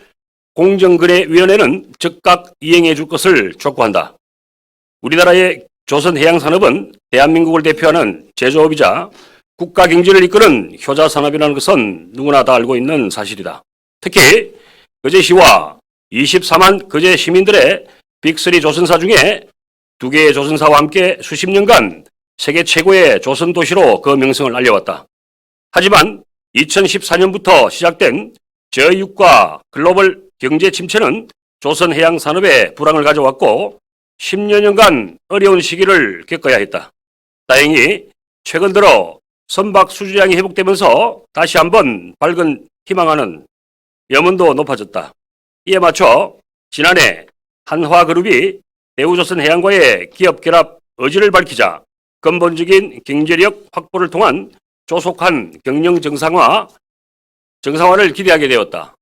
공정거래위원회는 즉각 이행해 줄 것을 촉구한다. 우리나라의 조선해양산업은 대한민국을 대표하는 제조업이자 국가 경제를 이끄는 효자산업이라는 것은 누구나 다 알고 있는 사실이다. 특히 거제시와 24만 거제 시민들의 빅3 조선사 중에 2개의 조선사와 함께 수십 년간 세계 최고의 조선 도시로 그 명성을 알려왔다. 하지만 2014년부터 시작된 저유가 글로벌 경제 침체는 조선 해양 산업에 불황을 가져왔고 10여 년간 어려운 시기를 겪어야 했다. 다행히 최근 들어 선박 수주량이 회복되면서 다시 한번 밝은 희망하는 염원도 높아졌다. 이에 맞춰 지난해 한화그룹이 대우조선해양과의 기업 결합 의지를 밝히자 근본적인 경제력 확보를 통한 조속한 경영 정상화를 기대하게 되었다.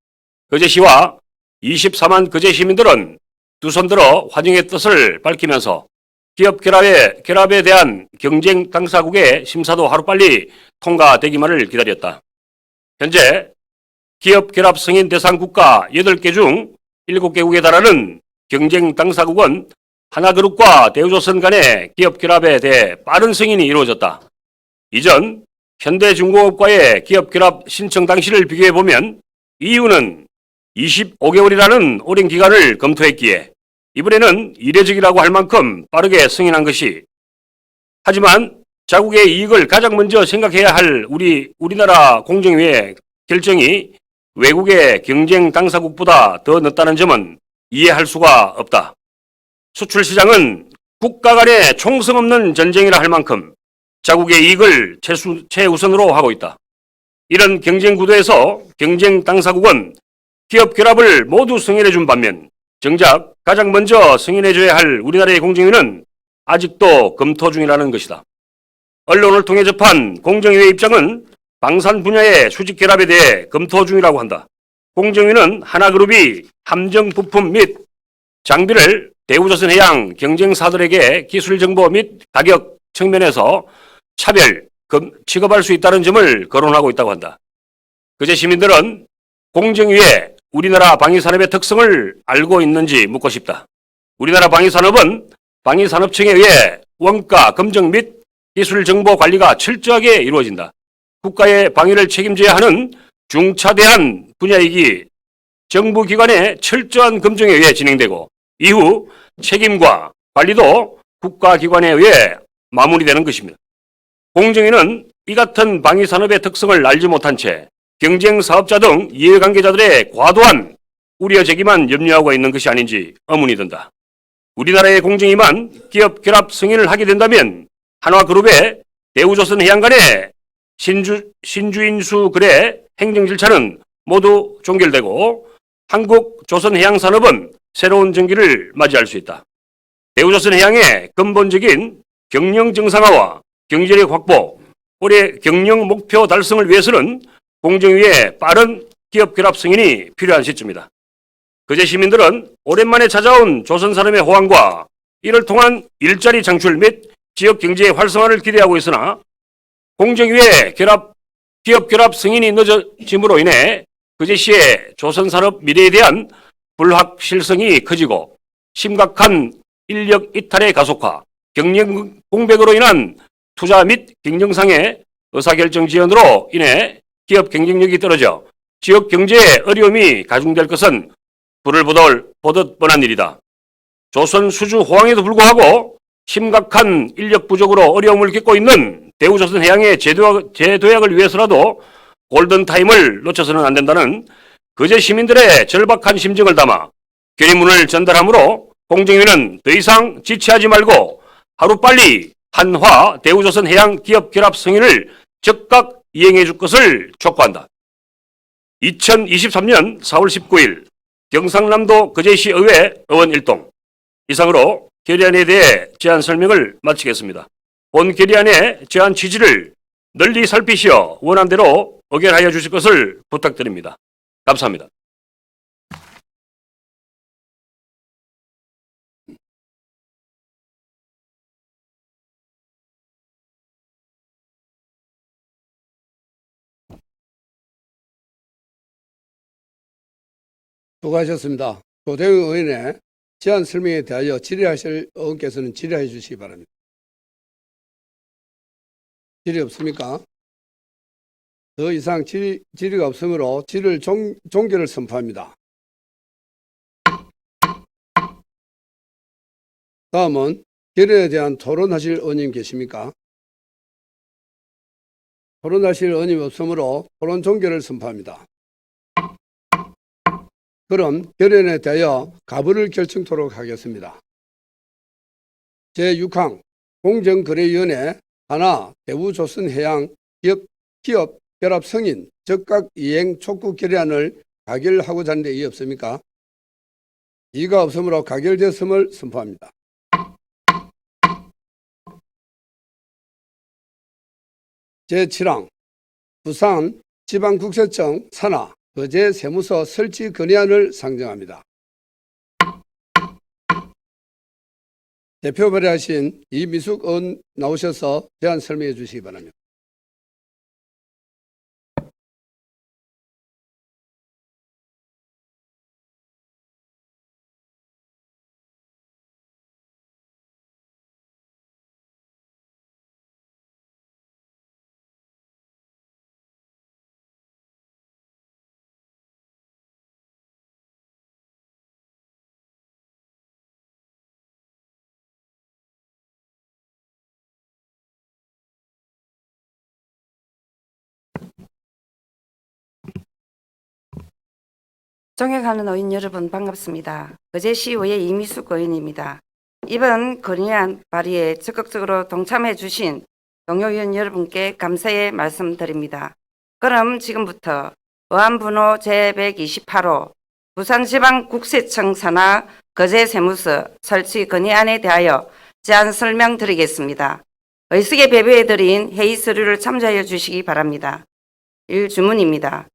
거제시와 24만 거제 시민들은 두 손 들어 환영의 뜻을 밝히면서 기업 결합에 대한 경쟁 당사국의 심사도 하루빨리 통과되기만을 기다렸다. 현재 기업 결합 승인 대상 국가 8개 중 7개국에 달하는 경쟁 당사국은 하나그룹과 대우조선 간의 기업 결합에 대해 빠른 승인이 이루어졌다. 이전 현대중공업과의 기업 결합 신청 당시를 비교해보면 이유는 25개월이라는 오랜 기간을 검토했기에 이번에는 이례적이라고 할 만큼 빠르게 승인한 것이, 하지만 자국의 이익을 가장 먼저 생각해야 할 우리나라 공정위의 결정이 외국의 경쟁 당사국보다 더 늦다는 점은 이해할 수가 없다. 수출 시장은 국가 간의 총성 없는 전쟁이라 할 만큼 자국의 이익을 최우선으로 하고 있다. 이런 경쟁 구도에서 경쟁 당사국은 기업 결합을 모두 승인해 준 반면 정작 가장 먼저 승인해 줘야 할 우리나라의 공정위는 아직도 검토 중이라는 것이다. 언론을 통해 접한 공정위의 입장은 방산 분야의 수직 결합에 대해 검토 중이라고 한다. 공정위는 하나그룹이 함정 부품 및 장비를 대우조선해양 경쟁사들에게 기술 정보 및 가격 측면에서 차별, 취급할 수 있다는 점을 거론하고 있다고 한다. 거제 시민들은 공정위에 우리나라 방위산업의 특성을 알고 있는지 묻고 싶다. 우리나라 방위산업은 방위산업청에 의해 원가, 검증 및 기술 정보 관리가 철저하게 이루어진다. 국가의 방위를 책임져야 하는 중차대한 분야이기 정부기관의 철저한 검증에 의해 진행되고 이후 책임과 관리도 국가기관에 의해 마무리되는 것입니다. 공정위는 이 같은 방위산업의 특성을 알지 못한 채 경쟁사업자 등 이해관계자들의 과도한 우려 제기만 염려하고 있는 것이 아닌지 의문이 든다. 우리나라의 공정위만 기업 결합 승인을 하게 된다면 한화그룹의 대우조선해양 간의 신주인수 거래 행정 절차는 모두 종결되고 한국 조선해양산업은 새로운 전기를 맞이할 수 있다. 대우조선해양의 근본적인 경영 정상화와 경제력 확보, 올해 경영 목표 달성을 위해서는 공정위의 빠른 기업 결합 승인이 필요한 시점이다. 거제 시민들은 오랜만에 찾아온 조선산업의 호황과 이를 통한 일자리 창출 및 지역 경제의 활성화를 기대하고 있으나 공정위의 기업 결합 승인이 늦어짐으로 인해 거제시의 조선산업 미래에 대한 불확실성이 커지고 심각한 인력 이탈의 가속화, 경영 공백으로 인한 투자 및 경영상의 의사결정 지연으로 인해 기업 경쟁력이 떨어져 지역 경제에 어려움이 가중될 것은 불을 보듯 뻔한 일이다. 조선 수주 호황에도 불구하고 심각한 인력 부족으로 어려움을 겪고 있는 대우조선해양의 재도약을 위해서라도 골든타임을 놓쳐서는 안 된다는 거제 시민들의 절박한 심정을 담아 결의문을 전달하므로 공정위는 더 이상 지체하지 말고 하루빨리 한화 대우조선해양 기업 결합 승인을 즉각 이행해 줄 것을 촉구한다. 2023년 4월 19일 경상남도 거제시 의회 의원 일동. 이상으로 결의안에 대해 제안 설명을 마치겠습니다. 본 결의안의 제안 취지를 널리 살피시어 원안대로 의결하여 주실 것을 부탁드립니다. 감사합니다. 수고하셨습니다. 조대웅 의원의 제안 설명에 대하여 질의하실 의원께서는 질의해 주시기 바랍니다. 질의 없습니까? 더 이상 질의가 없으므로 질의를 종결을 선포합니다. 다음은 결의에 대한 토론하실 의원님 계십니까? 토론하실 의원님 없으므로 토론 종결을 선포합니다. 그럼 결의에 대하여 가부를 결정토록 하겠습니다. 제6항 공정거래위원회 하나 대우조선해양 기업 결합 승인 적각 이행 촉구 결의안을 가결하고자 하는데 이의 없습니까? 이의가 없으므로 가결되었음을 선포합니다. 제7항 부산 지방국세청 산하 거제 세무서 설치 건의안을 상정합니다. 대표 발의하신 이미숙 의원 나오셔서 제안 설명해 주시기 바랍니다. 존경하는 의원 여러분 반갑습니다. 거제시의회 이미숙 의원입니다. 이번 건의안 발의에 적극적으로 동참해 주신 동료 의원 여러분께 감사의 말씀드립니다. 그럼 지금부터 의안번호 제128호 부산지방국세청 산하 거제세무서 설치 건의안에 대하여 제안 설명드리겠습니다. 의석에 배부해드린 회의 서류를 참조하여 주시기 바랍니다. 1주문입니다.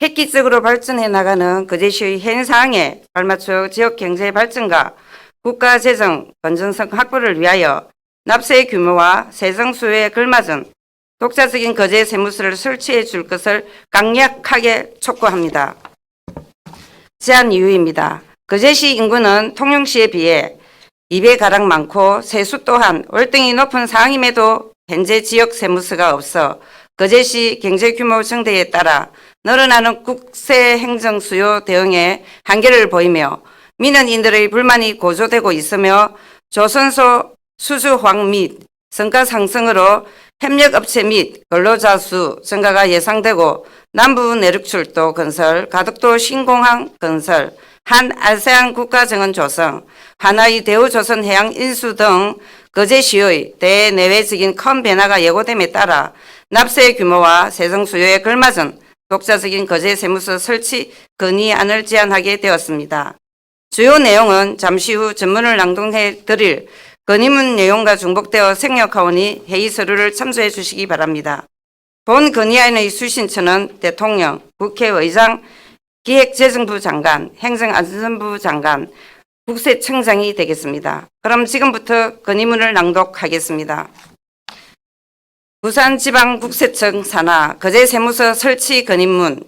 획기적으로 발전해 나가는 거제시의 현 상황에 발맞춰 지역 경제 발전과 국가 재정 건전성 확보를 위하여 납세 규모와 세정 수요에 걸맞은 독자적인 거제 세무서를 설치해 줄 것을 강력하게 촉구합니다. 제안 이유입니다. 거제시 인구는 통영시에 비해 2배가량 많고 세수 또한 월등히 높은 상황임에도 현재 지역 세무서가 없어 거제시 경제규모 증대에 따라 늘어나는 국세 행정 수요 대응에 한계를 보이며 민원인들의 불만이 고조되고 있으며 조선소 수주황 및 성과 상승으로 협력업체 및 근로자 수 증가가 예상되고 남부 내륙출도 건설, 가덕도 신공항 건설, 한 아세안 국가정원 조성, 하나의 대우조선해양 인수 등 거제시의 대내외적인 큰 변화가 예고됨에 따라 납세 규모와 세정 수요에 걸맞은 독자적인 거제 세무서 설치 건의안을 제안하게 되었습니다. 주요 내용은 잠시 후 전문을 낭독해 드릴 건의문 내용과 중복되어 생략하오니 회의 서류를 참조해 주시기 바랍니다. 본 건의안의 수신처는 대통령, 국회의장, 기획재정부 장관, 행정안전부 장관, 국세청장이 되겠습니다. 그럼 지금부터 건의문을 낭독하겠습니다. 부산지방국세청 산하 거제세무서 설치 건의문.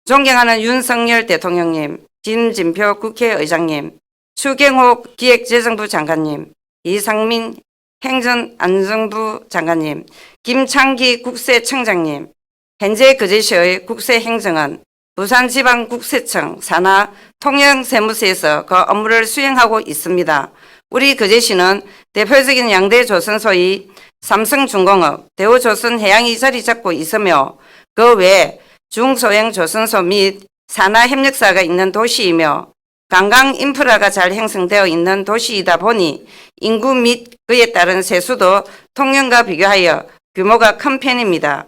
존경하는 윤석열 대통령님, 진진표 국회의장님, 추경호 기획재정부 장관님, 이상민 행정안전부 장관님, 김창기 국세청장님, 현재 거제시의 국세행정은 부산지방국세청 산하 통영세무서에서 그 업무를 수행하고 있습니다. 우리 거제시는 대표적인 양대 조선소의 삼성중공업, 대우조선해양이 자리 잡고 있으며 그 외 중소형 조선소 및 산하협력사가 있는 도시이며 관광 인프라가 잘 형성되어 있는 도시이다 보니 인구 및 그에 따른 세수도 통영과 비교하여 규모가 큰 편입니다.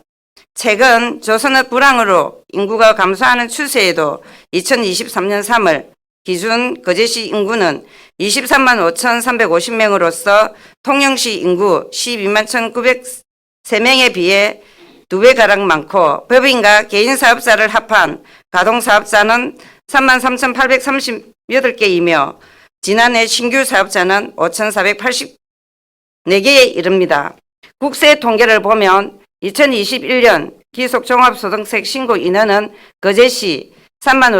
최근 조선업 불황으로 인구가 감소하는 추세에도 2023년 3월 기준 거제시 인구는 23만 5,350명으로서 통영시 인구 12만 1,903명에 비해 2배가량 많고 법인과 개인사업자를 합한 가동사업자는 3만 3,838개이며 지난해 신규 사업자는 5,484개에 이릅니다. 국세 통계를 보면 2021년 기속종합소득세 신고 인원은 거제시 3만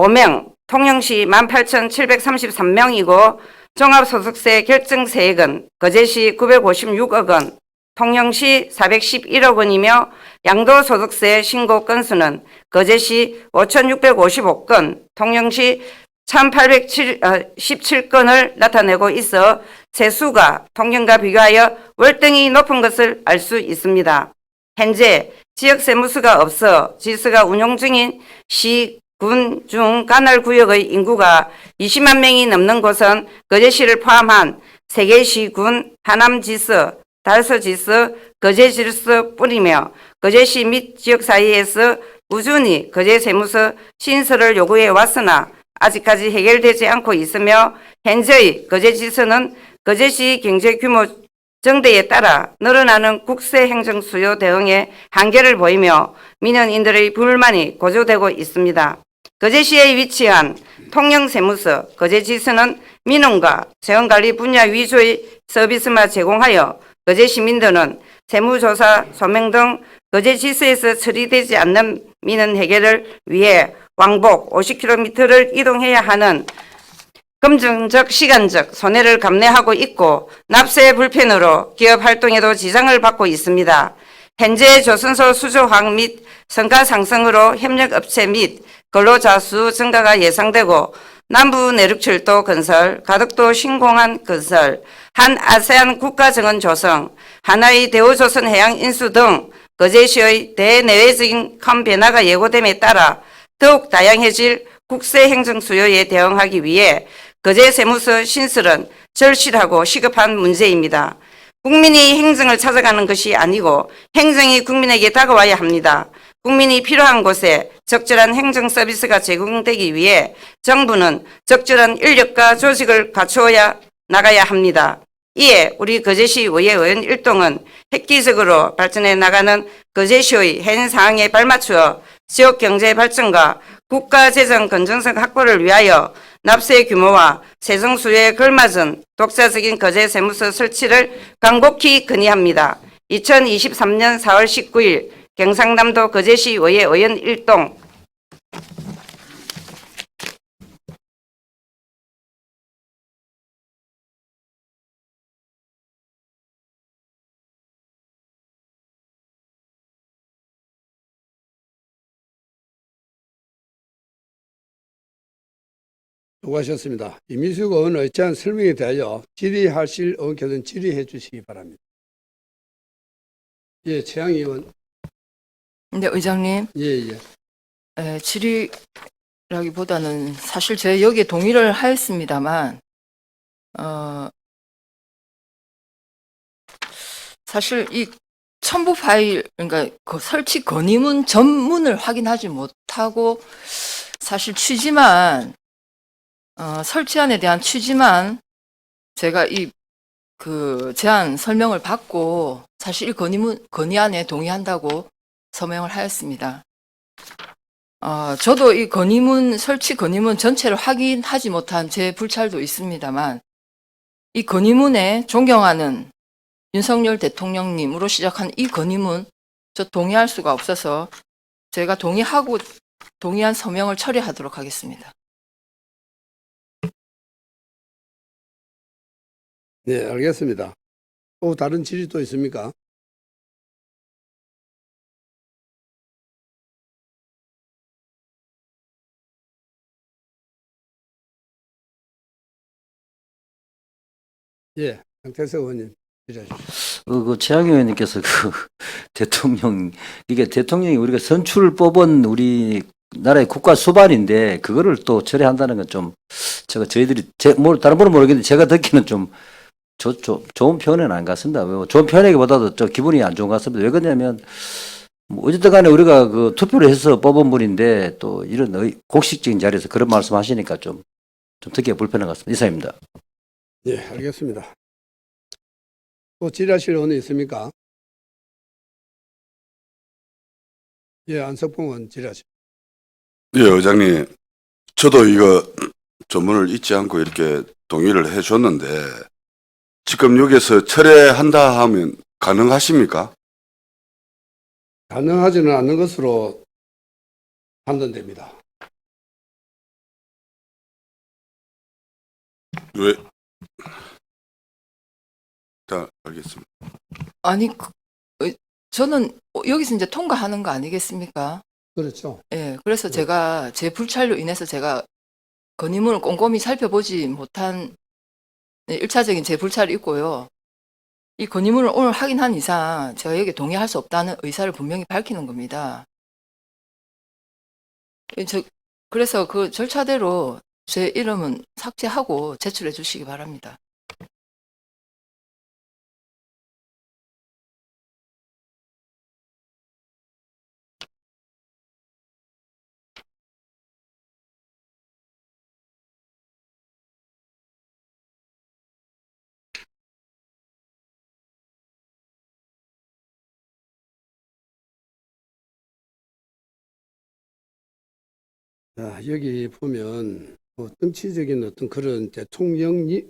5명, 통영시 18,733명이고 종합소득세 결정세액은 거제시 956억 원, 통영시 411억 원이며 양도소득세 신고 건수는 거제시 5,655건, 통영시 1,817건을 나타내고 있어 세수가 통영과 비교하여 월등히 높은 것을 알 수 있습니다. 현재 지역 세무서가 없어 지서가 운영 중인 시, 군, 중, 관할 구역의 인구가 20만 명이 넘는 곳은 거제시를 포함한 3개 시군, 하남지서, 달서지서, 거제지서 뿐이며 거제시 및 지역 사이에서 꾸준히 거제세무서 신설을 요구해 왔으나 아직까지 해결되지 않고 있으며 현재의 거제지서는 거제시 경제규모 정대에 따라 늘어나는 국세행정 수요 대응에 한계를 보이며 민원인들의 불만이 고조되고 있습니다. 거제시에 위치한 통영세무서, 거제지서는 민원과 재원관리 분야 위주의 서비스만 제공하여 거제 시민들은 세무조사, 소명 등 거제지서에서 처리되지 않는 민원 해결을 위해 왕복 50km를 이동해야 하는 금전적, 시간적 손해를 감내하고 있고 납세 불편으로 기업 활동에도 지장을 받고 있습니다. 현재 조선소 수조화학 및 성가 상승으로 협력업체 및 근로자 수 증가가 예상되고 남부 내륙철도 건설, 가덕도 신공항 건설, 한 아세안 국가정원 조성, 하나의 대우조선 해양 인수 등 거제시의 대내외적인 큰 변화가 예고됨에 따라 더욱 다양해질 국세행정 수요에 대응하기 위해 거제세무서 신설은 절실하고 시급한 문제입니다. 국민이 행정을 찾아가는 것이 아니고 행정이 국민에게 다가와야 합니다. 국민이 필요한 곳에 적절한 행정 서비스가 제공되기 위해 정부는 적절한 인력과 조직을 갖추어야 나가야 합니다. 이에 우리 거제시 의회 의원 일동은 획기적으로 발전해 나가는 거제시의 현 상황에 발맞추어 지역 경제 발전과 국가 재정 건전성 확보를 위하여 납세 규모와 세정 수요에 걸맞은 독자적인 거제 세무서 설치를 간곡히 건의합니다. 2023년 4월 19일 경상남도 거제시 의회 의원 일동. 수고하셨습니다. 이민숙 의원의 제안 설명에 대하여 질의하실 의원께서는 질의해 주시기 바랍니다. 예, 최양희 의원. 네, 의장님. 예. 질의라기보다는 사실 제가 여기에 동의를 하였습니다만, 사실 이 첨부 파일, 그러니까 그 설치 건의문 전문을 확인하지 못하고 사실 취지만, 설치안에 대한 취지만 제가 그 제안 설명을 받고 사실 이 건의안에 동의한다고 서명을 하였습니다. 저도 이 설치 건의문 전체를 확인하지 못한 제 불찰도 있습니다만 이 건의문에 존경하는 윤석열 대통령님으로 시작한 이 건의문 저 동의할 수가 없어서 제가 동의한 서명을 처리하도록 하겠습니다. 네, 알겠습니다. 또 다른 질의 또 있습니까? 예, 강태석 의원님 질의하십시오. 그 최양희 의원님께서 이게 대통령이 우리가 선출 뽑은 우리 나라의 국가 수반인데 그거를 또 철회한다는 건 좀 저희들이 다른 분은 모르겠는데 제가 듣기는 좀 좋은 표현은 안 같습니다. 좋은 표현이기보다도 좀 기분이 안 좋은 것 같습니다. 왜 그러냐면 어쨌든 간에 우리가 그 투표를 해서 뽑은 분인데 또 이런 공식적인 자리에서 그런 말씀 하시니까 좀 듣기가 불편한 것 같습니다. 이상입니다. 예, 알겠습니다. 또 질의하실 의원이 있습니까? 예, 안석봉 의원 질의하십시오. 예, 의장님. 저도 이거 전문을 잊지 않고 이렇게 동의를 해 줬는데 지금 여기서 철회한다 하면 가능하십니까? 가능하지는 않는 것으로 판단됩니다. 왜? 자, 알겠습니다. 아니, 저는 여기서 이제 통과하는 거 아니겠습니까? 그렇죠. 예, 그래서 제가 제 불찰로 인해서 제가 건의문을 꼼꼼히 살펴보지 못한 1차적인 제 불찰이 있고요. 이 건의문을 오늘 확인한 이상 제가 여기에 동의할 수 없다는 의사를 분명히 밝히는 겁니다. 그래서 그 절차대로 제 이름은 삭제하고 제출해 주시기 바랍니다. 자, 여기 보면 정치적인 어떤 그런 대통령에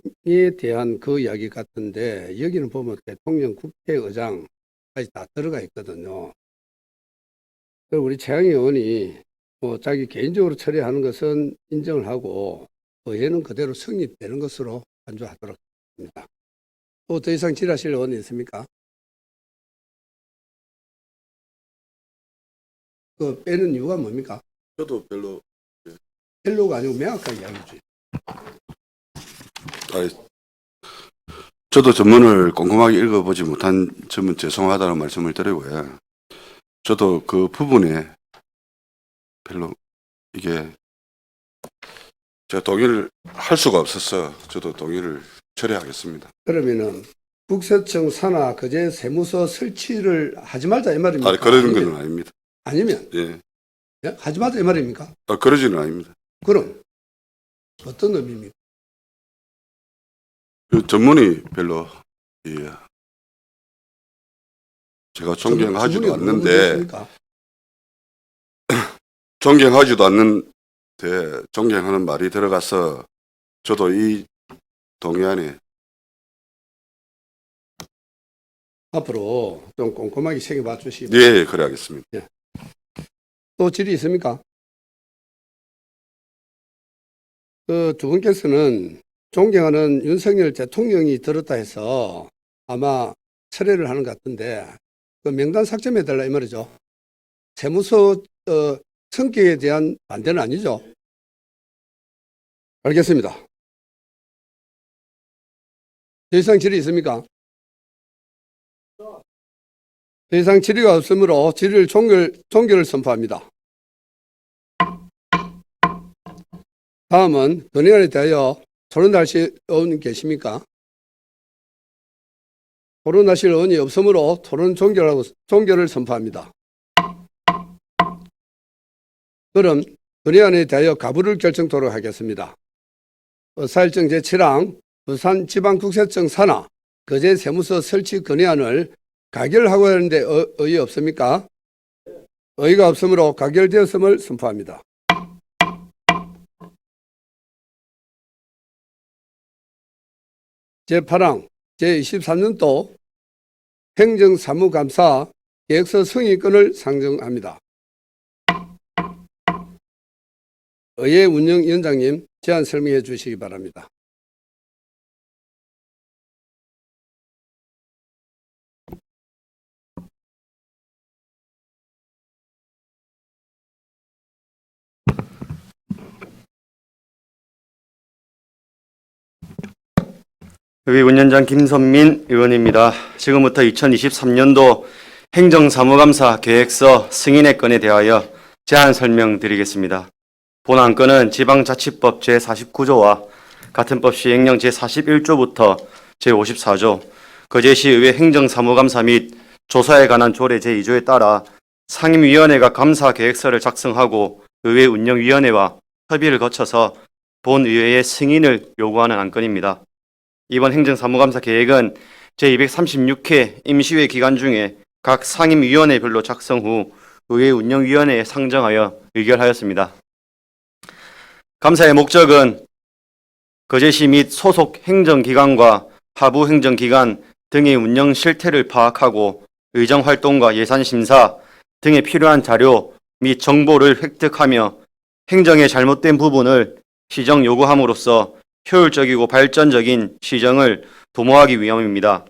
대한 그 이야기 같은데 여기는 보면 대통령 국회의장까지 다 들어가 있거든요. 그리고 우리 최양희 의원이 자기 개인적으로 처리하는 것은 인정을 하고 의회는 그대로 성립되는 것으로 간주하도록 하겠습니다. 또 더 이상 질의하실 의원이 있습니까? 그 빼는 이유가 뭡니까? 저도 별로 헬로가 아니고 명확하게 이야기해 주세요. 저도 전문을 꼼꼼하게 읽어보지 못한 점은 죄송하다는 말씀을 드리고요. 저도 그 부분에 별로 이게 제가 동의를 할 수가 없어서 저도 동의를 철회하겠습니다. 그러면은 국세청 산하 거제 세무서 설치를 하지 말자 이 말입니까? 아니, 그런 건 아닙니다. 아니면 예. 예? 하지 말자 이 말입니까? 그러지는 아닙니다. 그럼 어떤 의미입니까? 그 전문이 별로, 예. 제가 존경하지도 전문이 않는데, 어느 분이십니까? 존경하지도 않는데, 존경하는 말이 들어가서 저도 이 동의안에 앞으로 좀 꼼꼼하게 새겨봐 주시기 바랍니다. 예, 그래 하겠습니다. 또 질의 있습니까? 그 두 분께서는 존경하는 윤석열 대통령이 들었다 해서 아마 철회를 하는 것 같은데 그 명단 삭제해달라 이 말이죠. 세무서 성격에 대한 반대는 아니죠. 알겠습니다. 더 이상 질의 있습니까? 더 이상 질의가 없으므로 질의를 종결을 선포합니다. 다음은 건의안에 대하여 토론하실 의원 계십니까? 토론하실 의원이 없으므로 토론 종결을 선포합니다. 그럼 건의안에 대하여 가부를 결정토록 하겠습니다. 의사일정 제7항 부산지방국세청 산하 거제 세무서 설치 건의안을 가결하고 하는데 의의 없습니까? 의의가 없으므로 가결되었음을 선포합니다. 제8항 제23년도 행정사무감사 계획서 승인권을 상정합니다. 의회 운영위원장님 제안 설명해 주시기 바랍니다. 의회 운영장 김선민 의원입니다. 지금부터 2023년도 행정사무감사 계획서 승인의 건에 대하여 제안 설명드리겠습니다. 본 안건은 지방자치법 제49조와 같은 법 시행령 제41조부터 제54조, 거제시의회 행정사무감사 및 조사에 관한 조례 제2조에 따라 상임위원회가 감사 계획서를 작성하고 의회 운영위원회와 협의를 거쳐서 본의회의 승인을 요구하는 안건입니다. 이번 행정사무감사 계획은 제236회 임시회 기간 중에 각 상임위원회별로 작성 후 의회 운영위원회에 상정하여 의결하였습니다. 감사의 목적은 거제시 및 소속 행정기관과 하부 행정기관 등의 운영 실태를 파악하고 의정활동과 예산심사 등에 필요한 자료 및 정보를 획득하며 행정의 잘못된 부분을 시정 요구함으로써 효율적이고 발전적인 시정을 도모하기 위함입니다.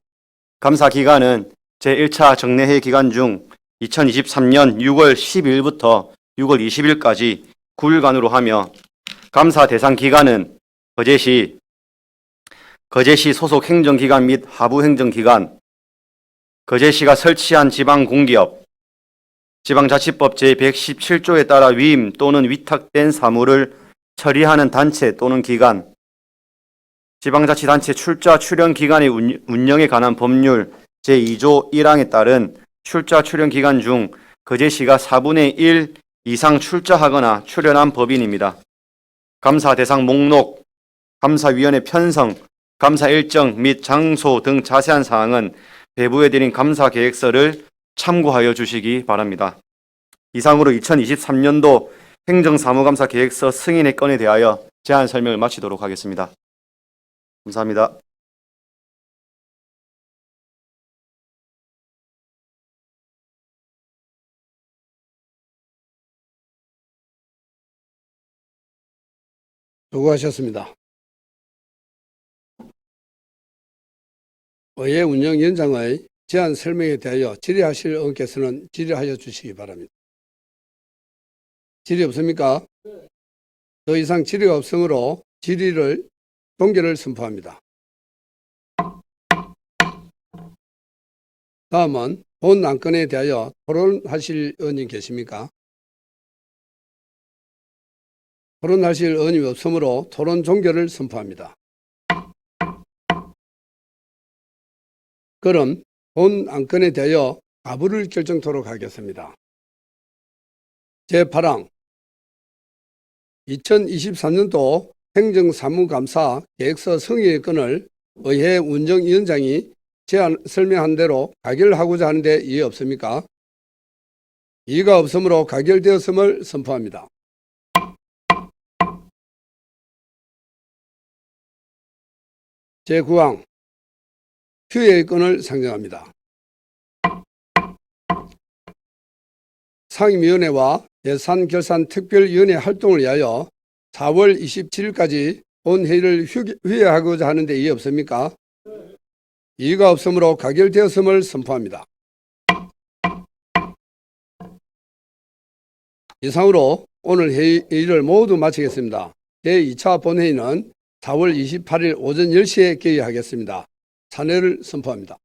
감사 기간은 제1차 정례회 기간 중 2023년 6월 12일부터 6월 20일까지 9일간으로 하며 감사 대상 기간은 거제시 소속 행정기관 및 하부 행정기관, 거제시가 설치한 지방공기업, 지방자치법 제117조에 따라 위임 또는 위탁된 사무를 처리하는 단체 또는 기관, 지방자치단체 출자 출연 기간의 운영에 관한 법률 제2조 1항에 따른 출자 출연 기간 중 거제시가 4분의 1 이상 출자하거나 출연한 법인입니다. 감사 대상 목록, 감사위원회 편성, 감사 일정 및 장소 등 자세한 사항은 배부해 드린 감사 계획서를 참고하여 주시기 바랍니다. 이상으로 2023년도 행정사무감사 계획서 승인의 건에 대하여 제안 설명을 마치도록 하겠습니다. 감사합니다. 수고하셨습니다. 의회 운영위원장의 제안 설명에 대하여 질의하실 의원께서는 질의하여 주시기 바랍니다. 질의 없습니까? 더 이상 질의가 없으므로 질의를 종결을 선포합니다. 다음은 본 안건에 대하여 토론하실 의원님 계십니까? 토론하실 의원이 없으므로 토론 종결을 선포합니다. 그럼 본 안건에 대하여 가부를 결정토록 하겠습니다. 제8항 2023년도 행정사무감사 계획서 승인의 건을 의회 운영위원장이 제안 설명한 대로 가결하고자 하는데 이해 없습니까? 이의가 없으므로 가결되었음을 선포합니다. 제9항 휴회의 건을 상정합니다. 상임위원회와 예산결산특별위원회 활동을 위하여 4월 27일까지 본회의를 휴회하고자 하는데 이의 없습니까? 이의가 없으므로 가결되었음을 선포합니다. 이상으로 오늘 회의를 모두 마치겠습니다. 제2차 본회의는 4월 28일 오전 10시에 개의하겠습니다. 찬회를 선포합니다.